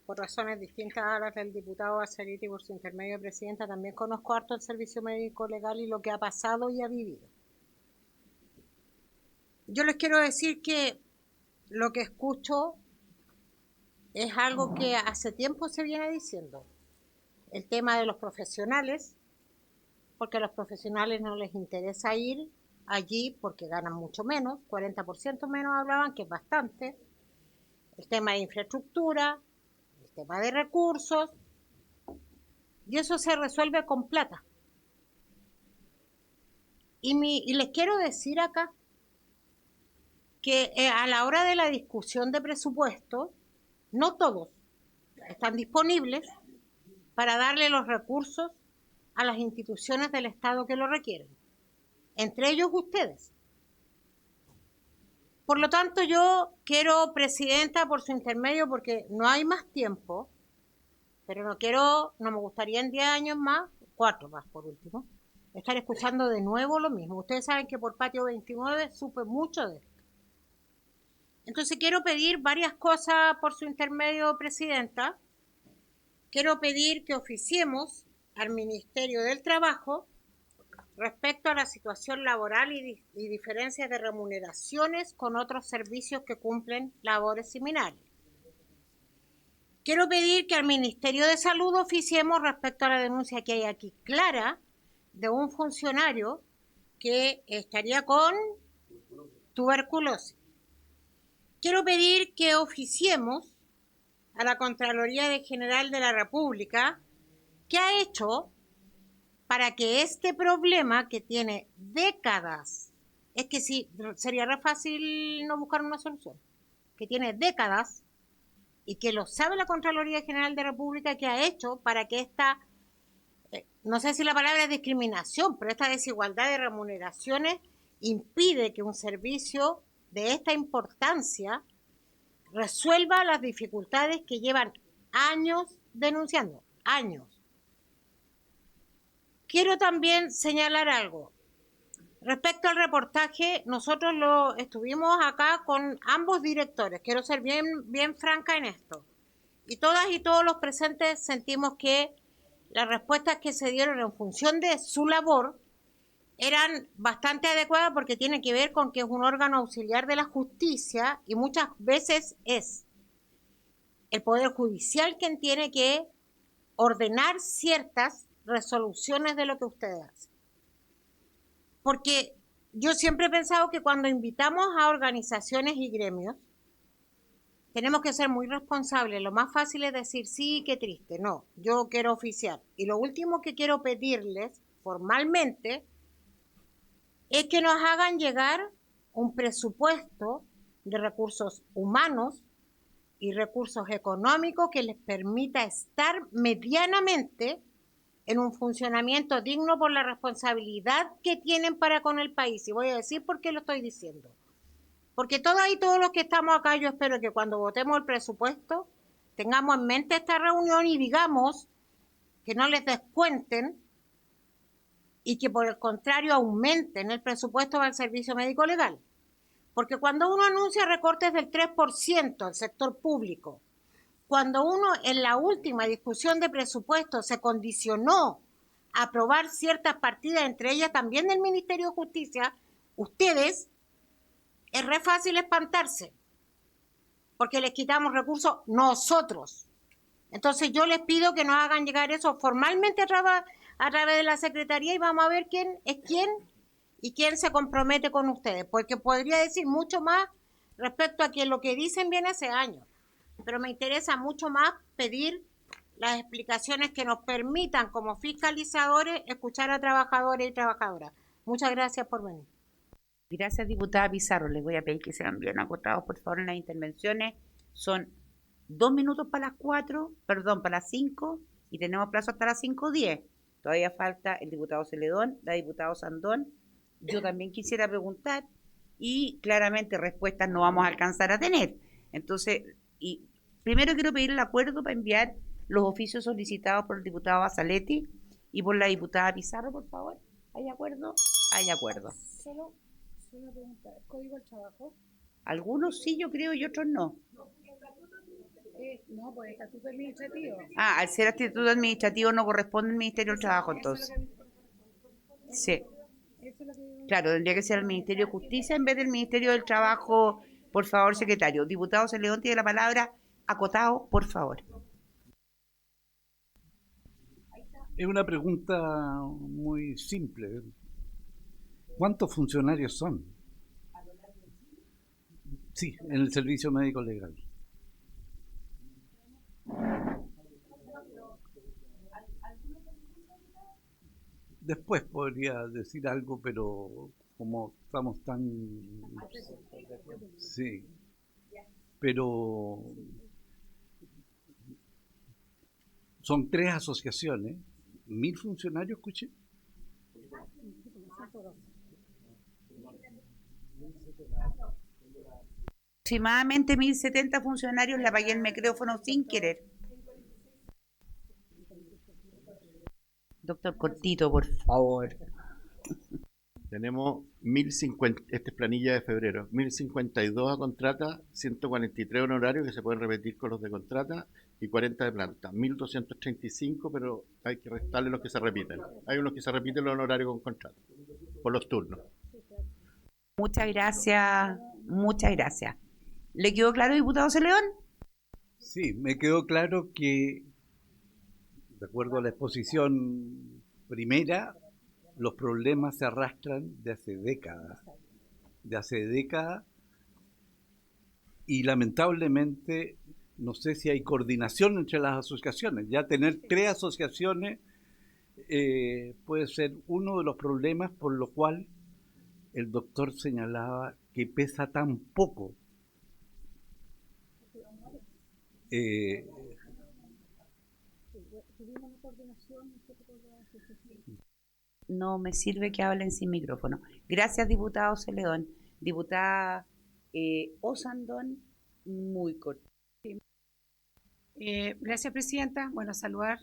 por razones distintas a las del diputado Azaletti, por su intermedio, presidenta, también conozco harto el servicio médico legal y lo que ha pasado y ha vivido. Yo les quiero decir que lo que escucho es algo que hace tiempo se viene diciendo. El tema de los profesionales, porque a los profesionales no les interesa ir allí porque ganan mucho menos, 40% menos hablaban, que es bastante. El tema de infraestructura, el tema de recursos, y eso se resuelve con plata. Y les quiero decir acá que a la hora de la discusión de presupuesto, no todos están disponibles para darle los recursos a las instituciones del Estado que lo requieren, entre ellos ustedes. Por lo tanto, yo quiero, presidenta, por su intermedio, porque no hay más tiempo, pero no me gustaría en 10 años más, 4 más por último, estar escuchando de nuevo lo mismo. Ustedes saben que por Patio 29 supe mucho de esto. Entonces quiero pedir varias cosas por su intermedio, presidenta. Quiero pedir que oficiemos al Ministerio del Trabajo respecto a la situación laboral y diferencias de remuneraciones con otros servicios que cumplen labores similares. Quiero pedir que al Ministerio de Salud oficiemos respecto a la denuncia que hay aquí clara de un funcionario que estaría con tuberculosis. Quiero pedir que oficiemos a la Contraloría General de la República qué ha hecho para que este problema que tiene décadas, es que sí, sería re fácil no buscar una solución, que tiene décadas, y que lo sabe la Contraloría General de la República, que ha hecho para que esta, no sé si la palabra es discriminación, pero esta desigualdad de remuneraciones impide que un servicio de esta importancia resuelva las dificultades que llevan años denunciando, años. Quiero también señalar algo. Respecto al reportaje, nosotros lo estuvimos acá con ambos directores. Quiero ser bien franca en esto. Y todas y todos los presentes sentimos que las respuestas que se dieron en función de su labor eran bastante adecuadas porque tienen que ver con que es un órgano auxiliar de la justicia y muchas veces es el Poder Judicial quien tiene que ordenar ciertas resoluciones de lo que ustedes hacen. Porque yo siempre he pensado que cuando invitamos a organizaciones y gremios, tenemos que ser muy responsables. Lo más fácil es decir, sí, qué triste. No, yo quiero oficiar. Y lo último que quiero pedirles formalmente es que nos hagan llegar un presupuesto de recursos humanos y recursos económicos que les permita estar medianamente en un funcionamiento digno por la responsabilidad que tienen para con el país. Y voy a decir por qué lo estoy diciendo. Porque todas y todos los que estamos acá, yo espero que cuando votemos el presupuesto tengamos en mente esta reunión y digamos que no les descuenten y que por el contrario aumenten el presupuesto para el servicio médico legal. Porque cuando uno anuncia recortes del 3% al sector público, cuando uno en la última discusión de presupuesto se condicionó a aprobar ciertas partidas, entre ellas también del Ministerio de Justicia, ustedes, es re fácil espantarse, porque les quitamos recursos nosotros. Entonces yo les pido que nos hagan llegar eso formalmente a través de la Secretaría y vamos a ver quién es quién y quién se compromete con ustedes, porque podría decir mucho más respecto a que lo que dicen viene hace años. Pero me interesa mucho más pedir las explicaciones que nos permitan como fiscalizadores escuchar a trabajadores y trabajadoras. Muchas gracias por venir. Gracias, diputada Pizarro. Les voy a pedir que sean bien acotados, por favor, en las intervenciones. Son 2 minutos para las 4, perdón, para las 5, y tenemos plazo hasta las 5:10. Todavía falta el diputado Celedón, la diputada Sandón. Yo también quisiera preguntar, y claramente respuestas no vamos a alcanzar a tener. Entonces, y primero quiero pedir el acuerdo para enviar los oficios solicitados por el diputado Basaletti y por la diputada Pizarro, por favor. ¿Hay acuerdo? Hay acuerdo. Solo una pregunta, ¿el Código del Trabajo? Algunos sí, yo creo, y otros no. No, pues estatuto administrativo. Ah, al ser estatuto administrativo no corresponde al Ministerio del Trabajo, entonces. Sí. Claro, tendría que ser el Ministerio de Justicia en vez del Ministerio del Trabajo. Por favor, secretario. Diputado Celedón tiene la palabra. Acotado, por favor. Es una pregunta muy simple. ¿Cuántos funcionarios son? Sí, en el servicio médico legal. Después podría decir algo, pero como estamos tan... Sí, pero son 3 asociaciones, 1.000 funcionarios, escuché. Aproximadamente 1.070 funcionarios, le apagué el micrófono sin querer. Doctor Cortito, por favor. Tenemos 1.050, esta es planilla de febrero, 1.052 a contrata, 143 honorarios que se pueden repetir con los de contrata y 40 de planta. 1.235, pero hay que restarle los que se repiten. Hay unos que se repiten los honorarios con contrata, por los turnos. Muchas gracias, muchas gracias. ¿Le quedó claro, diputado Celedón? Sí, me quedó claro que, de acuerdo a la exposición primera, los problemas se arrastran de hace décadas, y lamentablemente no sé si hay coordinación entre las asociaciones. Ya tener 3 asociaciones puede ser uno de los problemas, por lo cual el doctor señalaba que pesa tan poco. No me sirve que hablen sin micrófono. Gracias, diputado Celedón. Diputada Osandón, muy corto. Gracias, presidenta. Bueno, saludar,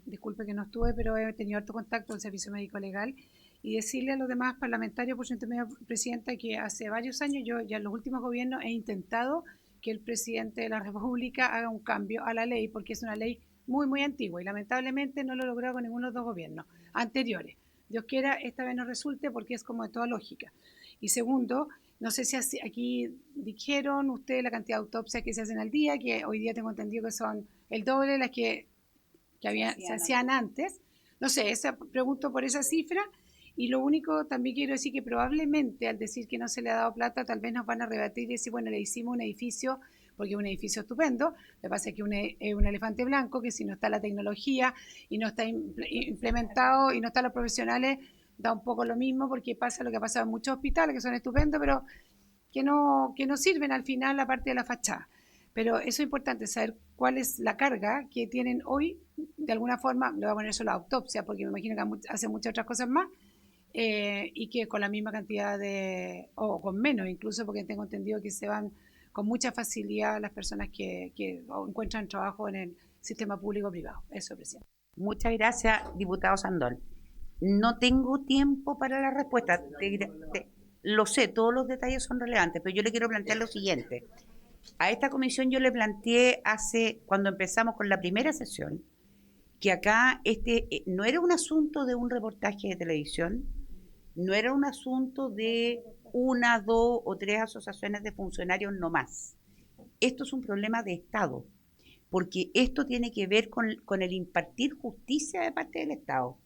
disculpe que no estuve, pero he tenido harto contacto con el Servicio Médico Legal y decirle a los demás parlamentarios, por su intermedio, presidenta, que hace varios años, yo ya en los últimos gobiernos he intentado que el presidente de la República haga un cambio a la ley, porque es una ley muy, muy antigua y lamentablemente no lo he logrado con ninguno de los dos gobiernos anteriores. Dios quiera, esta vez no resulte porque es como de toda lógica. Y segundo, no sé si aquí dijeron ustedes la cantidad de autopsias que se hacen al día, que hoy día tengo entendido que son el doble de las que se hacían antes. No sé, pregunto por esa cifra. Y lo único, también quiero decir que probablemente al decir que no se le ha dado plata, tal vez nos van a rebatir y decir, bueno, le hicimos un edificio, porque es un edificio estupendo. Lo que pasa es que es un elefante blanco, que si no está la tecnología y no está implementado y no están los profesionales, da un poco lo mismo, porque pasa lo que ha pasado en muchos hospitales, que son estupendos, pero que no sirven al final la parte de la fachada. Pero eso es importante, saber cuál es la carga que tienen hoy, de alguna forma, le voy a poner solo la autopsia, porque me imagino que hacen muchas otras cosas más, y que con la misma cantidad o con menos incluso, porque tengo entendido que se van con mucha facilidad las personas que encuentran trabajo en el sistema público-privado. Eso, presidente. Muchas gracias, diputado Sandón. No tengo tiempo para la respuesta. Lo sé, todos los detalles son relevantes, pero yo le quiero plantear lo siguiente. A esta comisión yo le planteé cuando empezamos con la primera sesión, que acá no era un asunto de un reportaje de televisión, no era un asunto de 1, 2 o 3 asociaciones de funcionarios no más. Esto es un problema de Estado, porque esto tiene que ver con el impartir justicia de parte del Estado.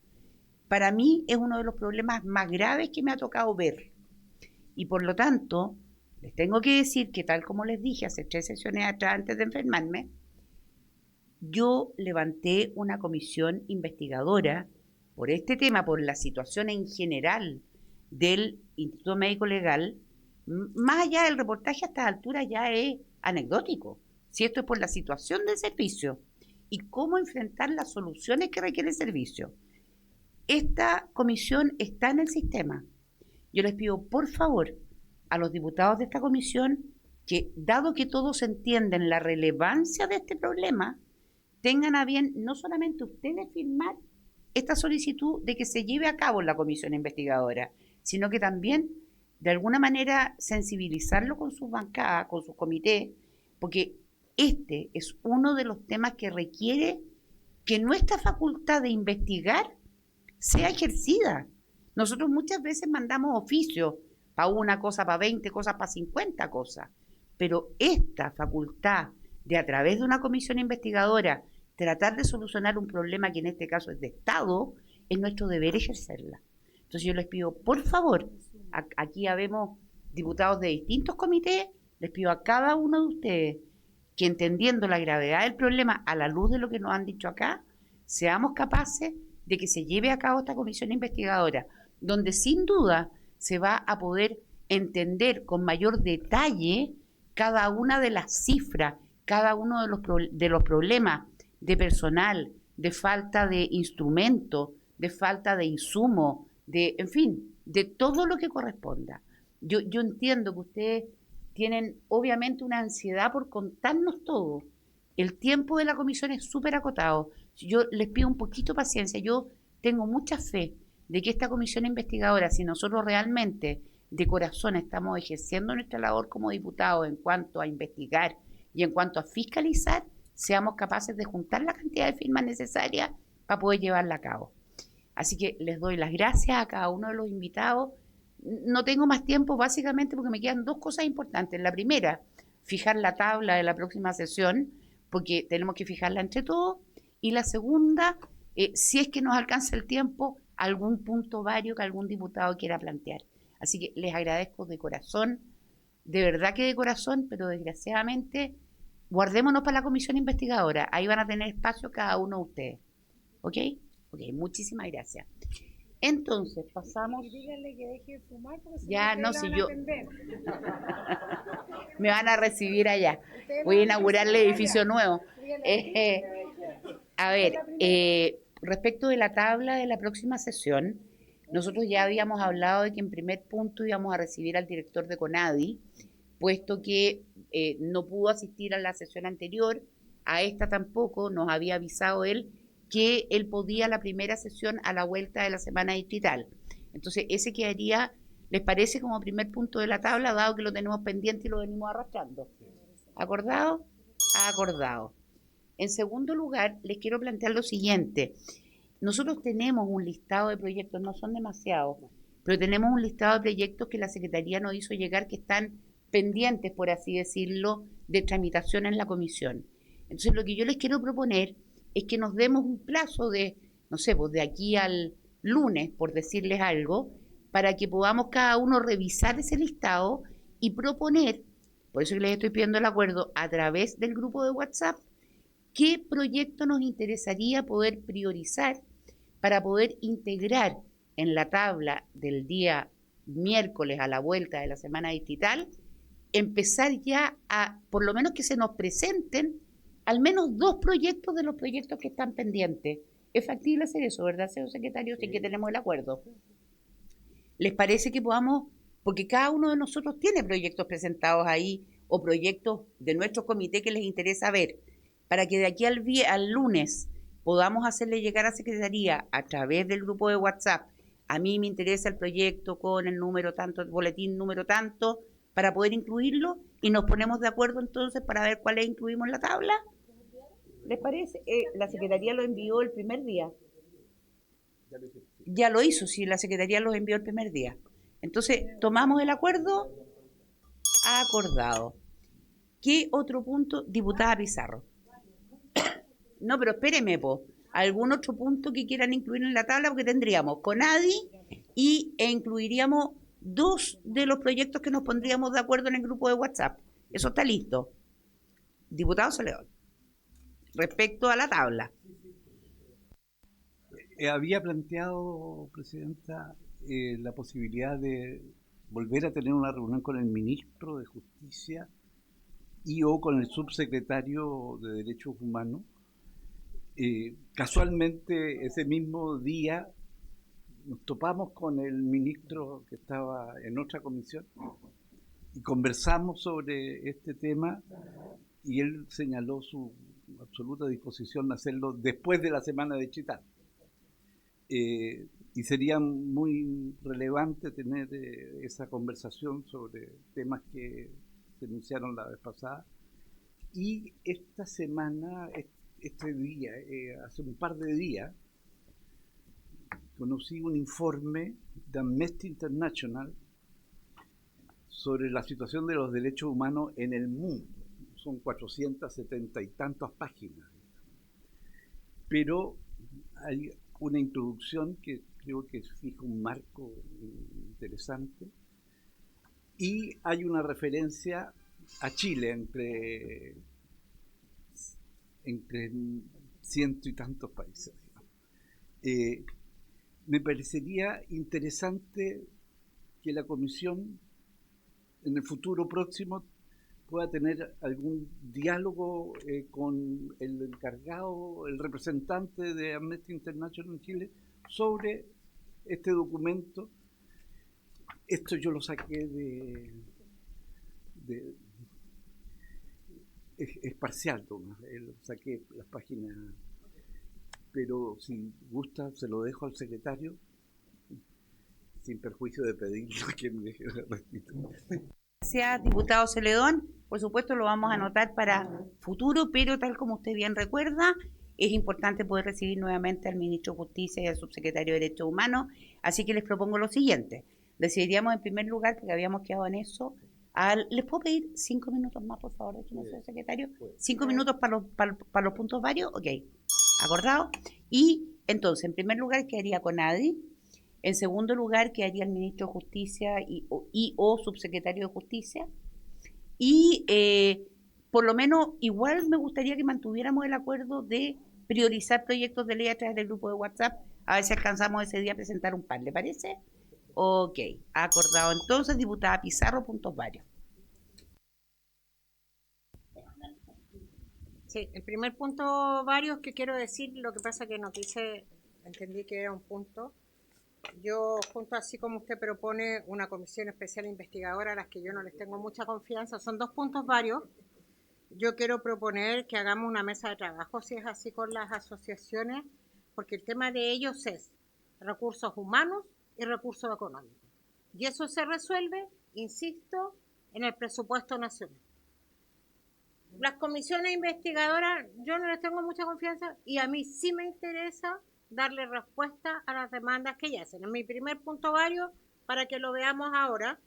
Para mí es uno de los problemas más graves que me ha tocado ver. Y por lo tanto, les tengo que decir que tal como les dije hace 3 sesiones atrás antes de enfermarme, yo levanté una comisión investigadora por este tema, por la situación en general del Instituto Médico Legal. Más allá del reportaje, a estas alturas ya es anecdótico. Si esto es por la situación del servicio y cómo enfrentar las soluciones que requiere el servicio. Esta comisión está en el sistema. Yo les pido, por favor, a los diputados de esta comisión que, dado que todos entienden la relevancia de este problema, tengan a bien no solamente ustedes firmar esta solicitud de que se lleve a cabo la comisión investigadora, sino que también, de alguna manera, sensibilizarlo con sus bancadas, con sus comités, porque este es uno de los temas que requiere que nuestra facultad de investigar sea ejercida. Nosotros muchas veces mandamos oficios para una cosa, para 20 cosas, para 50 cosas, pero esta facultad de, a través de una comisión investigadora, tratar de solucionar un problema que en este caso es de Estado, es nuestro deber ejercerla. Entonces yo les pido, por favor, aquí habemos diputados de distintos comités, les pido a cada uno de ustedes que, entendiendo la gravedad del problema a la luz de lo que nos han dicho acá, seamos capaces de que se lleve a cabo esta comisión investigadora, donde sin duda se va a poder entender con mayor detalle cada una de las cifras, cada uno de los problemas de personal, de falta de instrumento, de falta de insumo, en fin, de todo lo que corresponda. Yo entiendo que ustedes tienen obviamente una ansiedad por contarnos todo. El tiempo de la comisión es súper acotado. Yo les pido un poquito de paciencia. Yo tengo mucha fe de que esta comisión investigadora, si nosotros realmente de corazón estamos ejerciendo nuestra labor como diputados en cuanto a investigar y en cuanto a fiscalizar, seamos capaces de juntar la cantidad de firmas necesarias para poder llevarla a cabo. Así que les doy las gracias a cada uno de los invitados. No tengo más tiempo básicamente porque me quedan 2 cosas importantes. La primera, fijar la tabla de la próxima sesión, porque tenemos que fijarla entre todos. Y la segunda, si es que nos alcanza el tiempo, algún punto vario que algún diputado quiera plantear. Así que les agradezco de corazón, de verdad que de corazón, pero desgraciadamente guardémonos para la comisión investigadora. Ahí van a tener espacio cada uno de ustedes. ¿Ok? Ok, muchísimas gracias. Entonces, pasamos... Y díganle que deje de fumar porque si Ya, no, no, ustedes si la van a yo... atender. Me van a recibir allá. Ustedes Voy a van a inaugurar el recibir edificio allá. nuevo. Díganle, A ver, respecto de la tabla de la próxima sesión, nosotros ya habíamos hablado de que en primer punto íbamos a recibir al director de CONADI, puesto que no pudo asistir a la sesión anterior, a esta tampoco, nos había avisado él que él podía la primera sesión a la vuelta de la semana distrital. Entonces, ese quedaría, ¿les parece como primer punto de la tabla, dado que lo tenemos pendiente y lo venimos arrastrando? ¿Acordado? Acordado. En segundo lugar, les quiero plantear lo siguiente. Nosotros tenemos un listado de proyectos, no son demasiados, pero tenemos un listado de proyectos que la Secretaría nos hizo llegar que están pendientes, por así decirlo, de tramitación en la comisión. Entonces, lo que yo les quiero proponer es que nos demos un plazo de, no sé, pues de aquí al lunes, por decirles algo, para que podamos cada uno revisar ese listado y proponer, por eso que les estoy pidiendo el acuerdo, a través del grupo de WhatsApp, qué proyecto nos interesaría poder priorizar para poder integrar en la tabla del día miércoles a la vuelta de la semana distrital, empezar ya a, por lo menos que se nos presenten al menos 2 proyectos de los proyectos que están pendientes. Es factible hacer eso, ¿verdad, señor secretario? Sí, que tenemos el acuerdo. ¿Les parece que podamos, porque cada uno de nosotros tiene proyectos presentados ahí o proyectos de nuestro comité que les interesa ver, para que de aquí al lunes podamos hacerle llegar a Secretaría a través del grupo de WhatsApp, a mí me interesa el proyecto con el número tanto, el boletín número tanto, para poder incluirlo y nos ponemos de acuerdo entonces para ver cuáles incluimos en la tabla? ¿Les parece? La Secretaría lo envió el primer día. Ya lo hizo, sí, la Secretaría lo envió el primer día. Entonces, tomamos el acuerdo acordado. ¿Qué otro punto? Diputada Pizarro. No, pero espéreme, ¿algún otro punto que quieran incluir en la tabla? Porque tendríamos CONADI e incluiríamos 2 de los proyectos que nos pondríamos de acuerdo en el grupo de WhatsApp. Eso está listo. Diputado Celedón. Respecto a la tabla. Había planteado, Presidenta, la posibilidad de volver a tener una reunión con el ministro de Justicia y o con el subsecretario de Derechos Humanos. Casualmente, ese mismo día nos topamos con el ministro que estaba en otra comisión y conversamos sobre este tema y él señaló su absoluta disposición a hacerlo después de la semana de Chital. Y sería muy relevante tener esa conversación sobre temas que se anunciaron la vez pasada. Y esta semana, este día, hace un par de días, conocí un informe de Amnesty International sobre la situación de los derechos humanos en el mundo. Son 470 y tantas páginas. Pero hay una introducción que creo que fija un marco interesante y hay una referencia a Chile entre ciento y tantos países. Me parecería interesante que la comisión en el futuro próximo pueda tener algún diálogo con el encargado, el representante de Amnesty International en Chile sobre este documento. Esto yo lo saqué es parcial, saqué las páginas, pero si gusta se lo dejo al secretario sin perjuicio de pedirle que me restituya. Gracias, diputado Celedón. Por supuesto lo vamos a anotar para futuro, pero tal como usted bien recuerda, es importante poder recibir nuevamente al ministro de Justicia y al subsecretario de Derechos Humanos. Así que les propongo lo siguiente. Decidiríamos en primer lugar, porque habíamos quedado en eso, ¿les puedo pedir 5 minutos más, por favor, señor secretario? 5 minutos para los puntos varios. Ok, acordado. Y entonces, en primer lugar, quedaría CONADI. En segundo lugar, quedaría el ministro de Justicia y o subsecretario de Justicia. Y por lo menos, igual me gustaría que mantuviéramos el acuerdo de priorizar proyectos de ley a través del grupo de WhatsApp, a ver si alcanzamos ese día a presentar un par, ¿le parece? Ok, acordado entonces, diputada Pizarro, puntos varios. Sí, el primer punto varios que quiero decir, lo que pasa que no quise, entendí que era un punto. Yo, junto así como usted propone una comisión especial investigadora a las que yo no les tengo mucha confianza, son 2 puntos varios. Yo quiero proponer que hagamos una mesa de trabajo, si es así, con las asociaciones, porque el tema de ellos es recursos humanos y recursos económicos. Y eso se resuelve, insisto, en el presupuesto nacional. Las comisiones investigadoras, yo no les tengo mucha confianza y a mí sí me interesa darle respuesta a las demandas que ya hacen. Es mi primer punto varios para que lo veamos ahora.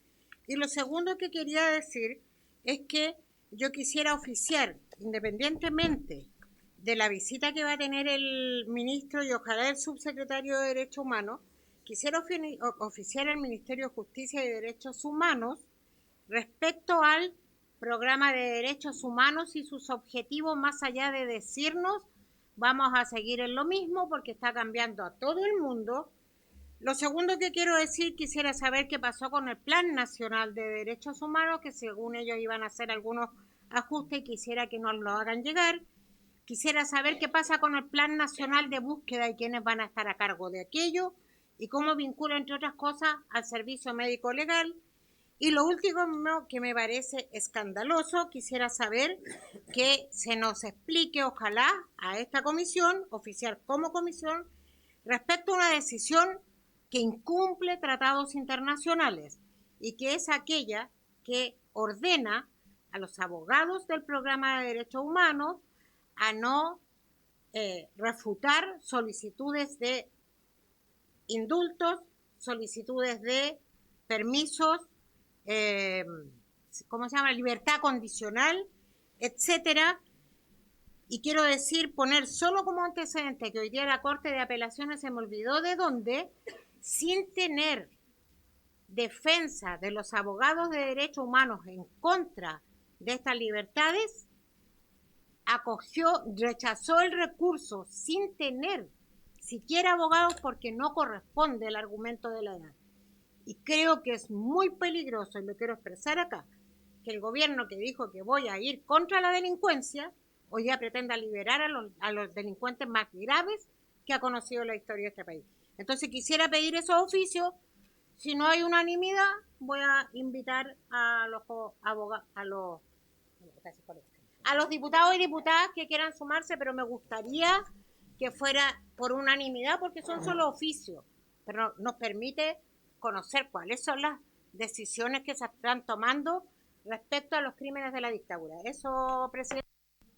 Y lo segundo que quería decir es que yo quisiera oficiar, independientemente de la visita que va a tener el ministro y ojalá el subsecretario de Derechos Humanos, quisiera oficiar al Ministerio de Justicia y Derechos Humanos respecto al programa de derechos humanos y sus objetivos, más allá de decirnos vamos a seguir en lo mismo porque está cambiando a todo el mundo. Lo segundo que quiero decir, quisiera saber qué pasó con el Plan Nacional de Derechos Humanos, que según ellos iban a hacer algunos ajustes y quisiera que nos lo hagan llegar. Quisiera saber qué pasa con el Plan Nacional de Búsqueda y quiénes van a estar a cargo de aquello y cómo vincula, entre otras cosas, al servicio médico legal. Y lo último que me parece escandaloso, quisiera saber que se nos explique, ojalá, a esta comisión, oficial como comisión, respecto a una decisión que incumple tratados internacionales y que es aquella que ordena a los abogados del programa de derechos humanos a no refutar solicitudes de indultos, solicitudes de permisos, ¿cómo se llama? Libertad condicional, etcétera. Y quiero decir, poner solo como antecedente que hoy día la Corte de Apelaciones se me olvidó de dónde, sin tener defensa de los abogados de derechos humanos en contra de estas libertades, rechazó el recurso sin tener siquiera abogados porque no corresponde el argumento de la edad. Y creo que es muy peligroso, y lo quiero expresar acá, que el gobierno que dijo que voy a ir contra la delincuencia, hoy día pretenda liberar a los delincuentes más graves que ha conocido la historia de este país. Entonces quisiera pedir esos oficios. Si no hay unanimidad, voy a invitar a los abogados, a los diputados y diputadas que quieran sumarse, pero me gustaría que fuera por unanimidad porque son solo oficios, pero nos permite conocer cuáles son las decisiones que se están tomando respecto a los crímenes de la dictadura. Eso, presidente.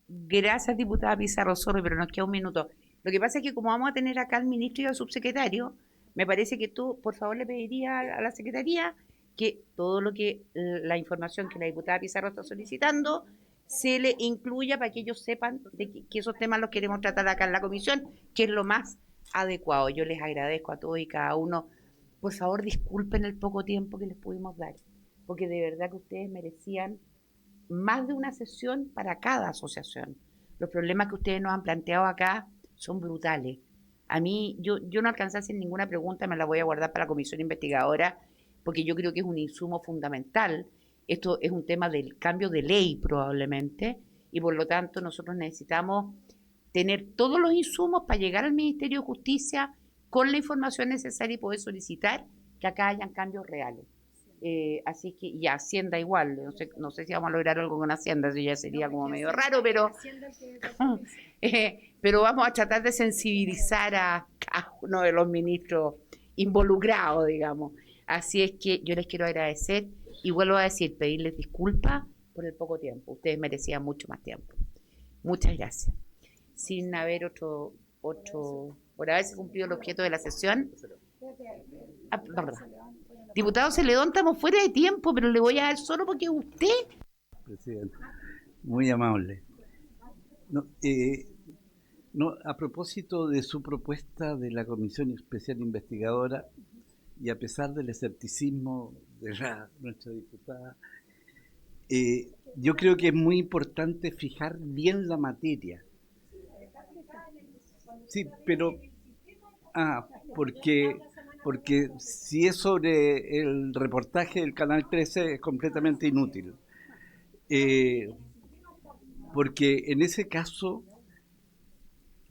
Gracias, diputada Pizarro, sorry, pero nos queda un minuto. Lo que pasa es que como vamos a tener acá al ministro y al subsecretario, me parece que tú, por favor, le pedirías a la secretaría que todo lo que, la información que la diputada Pizarro está solicitando, se le incluya para que ellos sepan que esos temas los queremos tratar acá en la comisión, que es lo más adecuado. Yo les agradezco a todos y cada uno. Por favor, disculpen el poco tiempo que les pudimos dar, porque de verdad que ustedes merecían más de una sesión para cada asociación. Los problemas que ustedes nos han planteado acá son brutales. A mí, yo no alcancé a hacer ninguna pregunta, me la voy a guardar para la comisión investigadora, porque yo creo que es un insumo fundamental. Esto es un tema del cambio de ley probablemente, y por lo tanto nosotros necesitamos tener todos los insumos para llegar al Ministerio de Justicia con la información necesaria y poder solicitar que acá hayan cambios reales. Así que, y Hacienda igual, no sé si vamos a lograr algo con Hacienda, eso ya sería como medio raro, pero vamos a tratar de sensibilizar a cada uno de los ministros involucrados, digamos. Así es que yo les quiero agradecer y vuelvo a decir, pedirles disculpas por el poco tiempo. Ustedes merecían mucho más tiempo. Muchas gracias. Sin haber por haberse cumplido el objeto de la sesión. Diputado Celedón, estamos fuera de tiempo, pero le voy a dar solo porque usted. Presidente, muy amable. A propósito de su propuesta de la Comisión Especial Investigadora, y a pesar del escepticismo de nuestra diputada, yo creo que es muy importante fijar bien la materia. Sí, pero porque si es sobre el reportaje del Canal 13 es completamente inútil. Porque en ese caso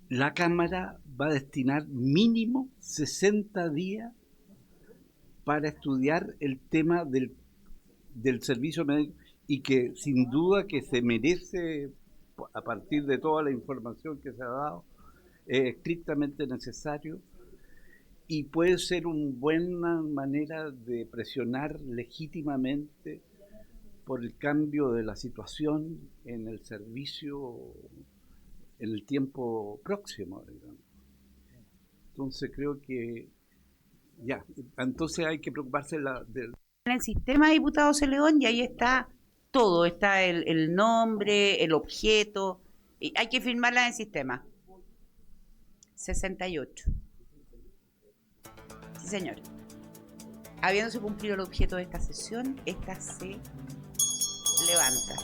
la Cámara va a destinar mínimo 60 días para estudiar el tema del servicio médico, y que sin duda que se merece, a partir de toda la información que se ha dado, es estrictamente necesario, y puede ser una buena manera de presionar legítimamente por el cambio de la situación en el servicio en el tiempo próximo, digamos. Entonces creo que ya, entonces hay que preocuparse del... En el sistema de diputados de León, y ahí está todo, está el nombre, el objeto, y hay que firmarla en el sistema. 68. Sí, señor. Habiéndose cumplido el objeto de esta sesión, esta se levanta.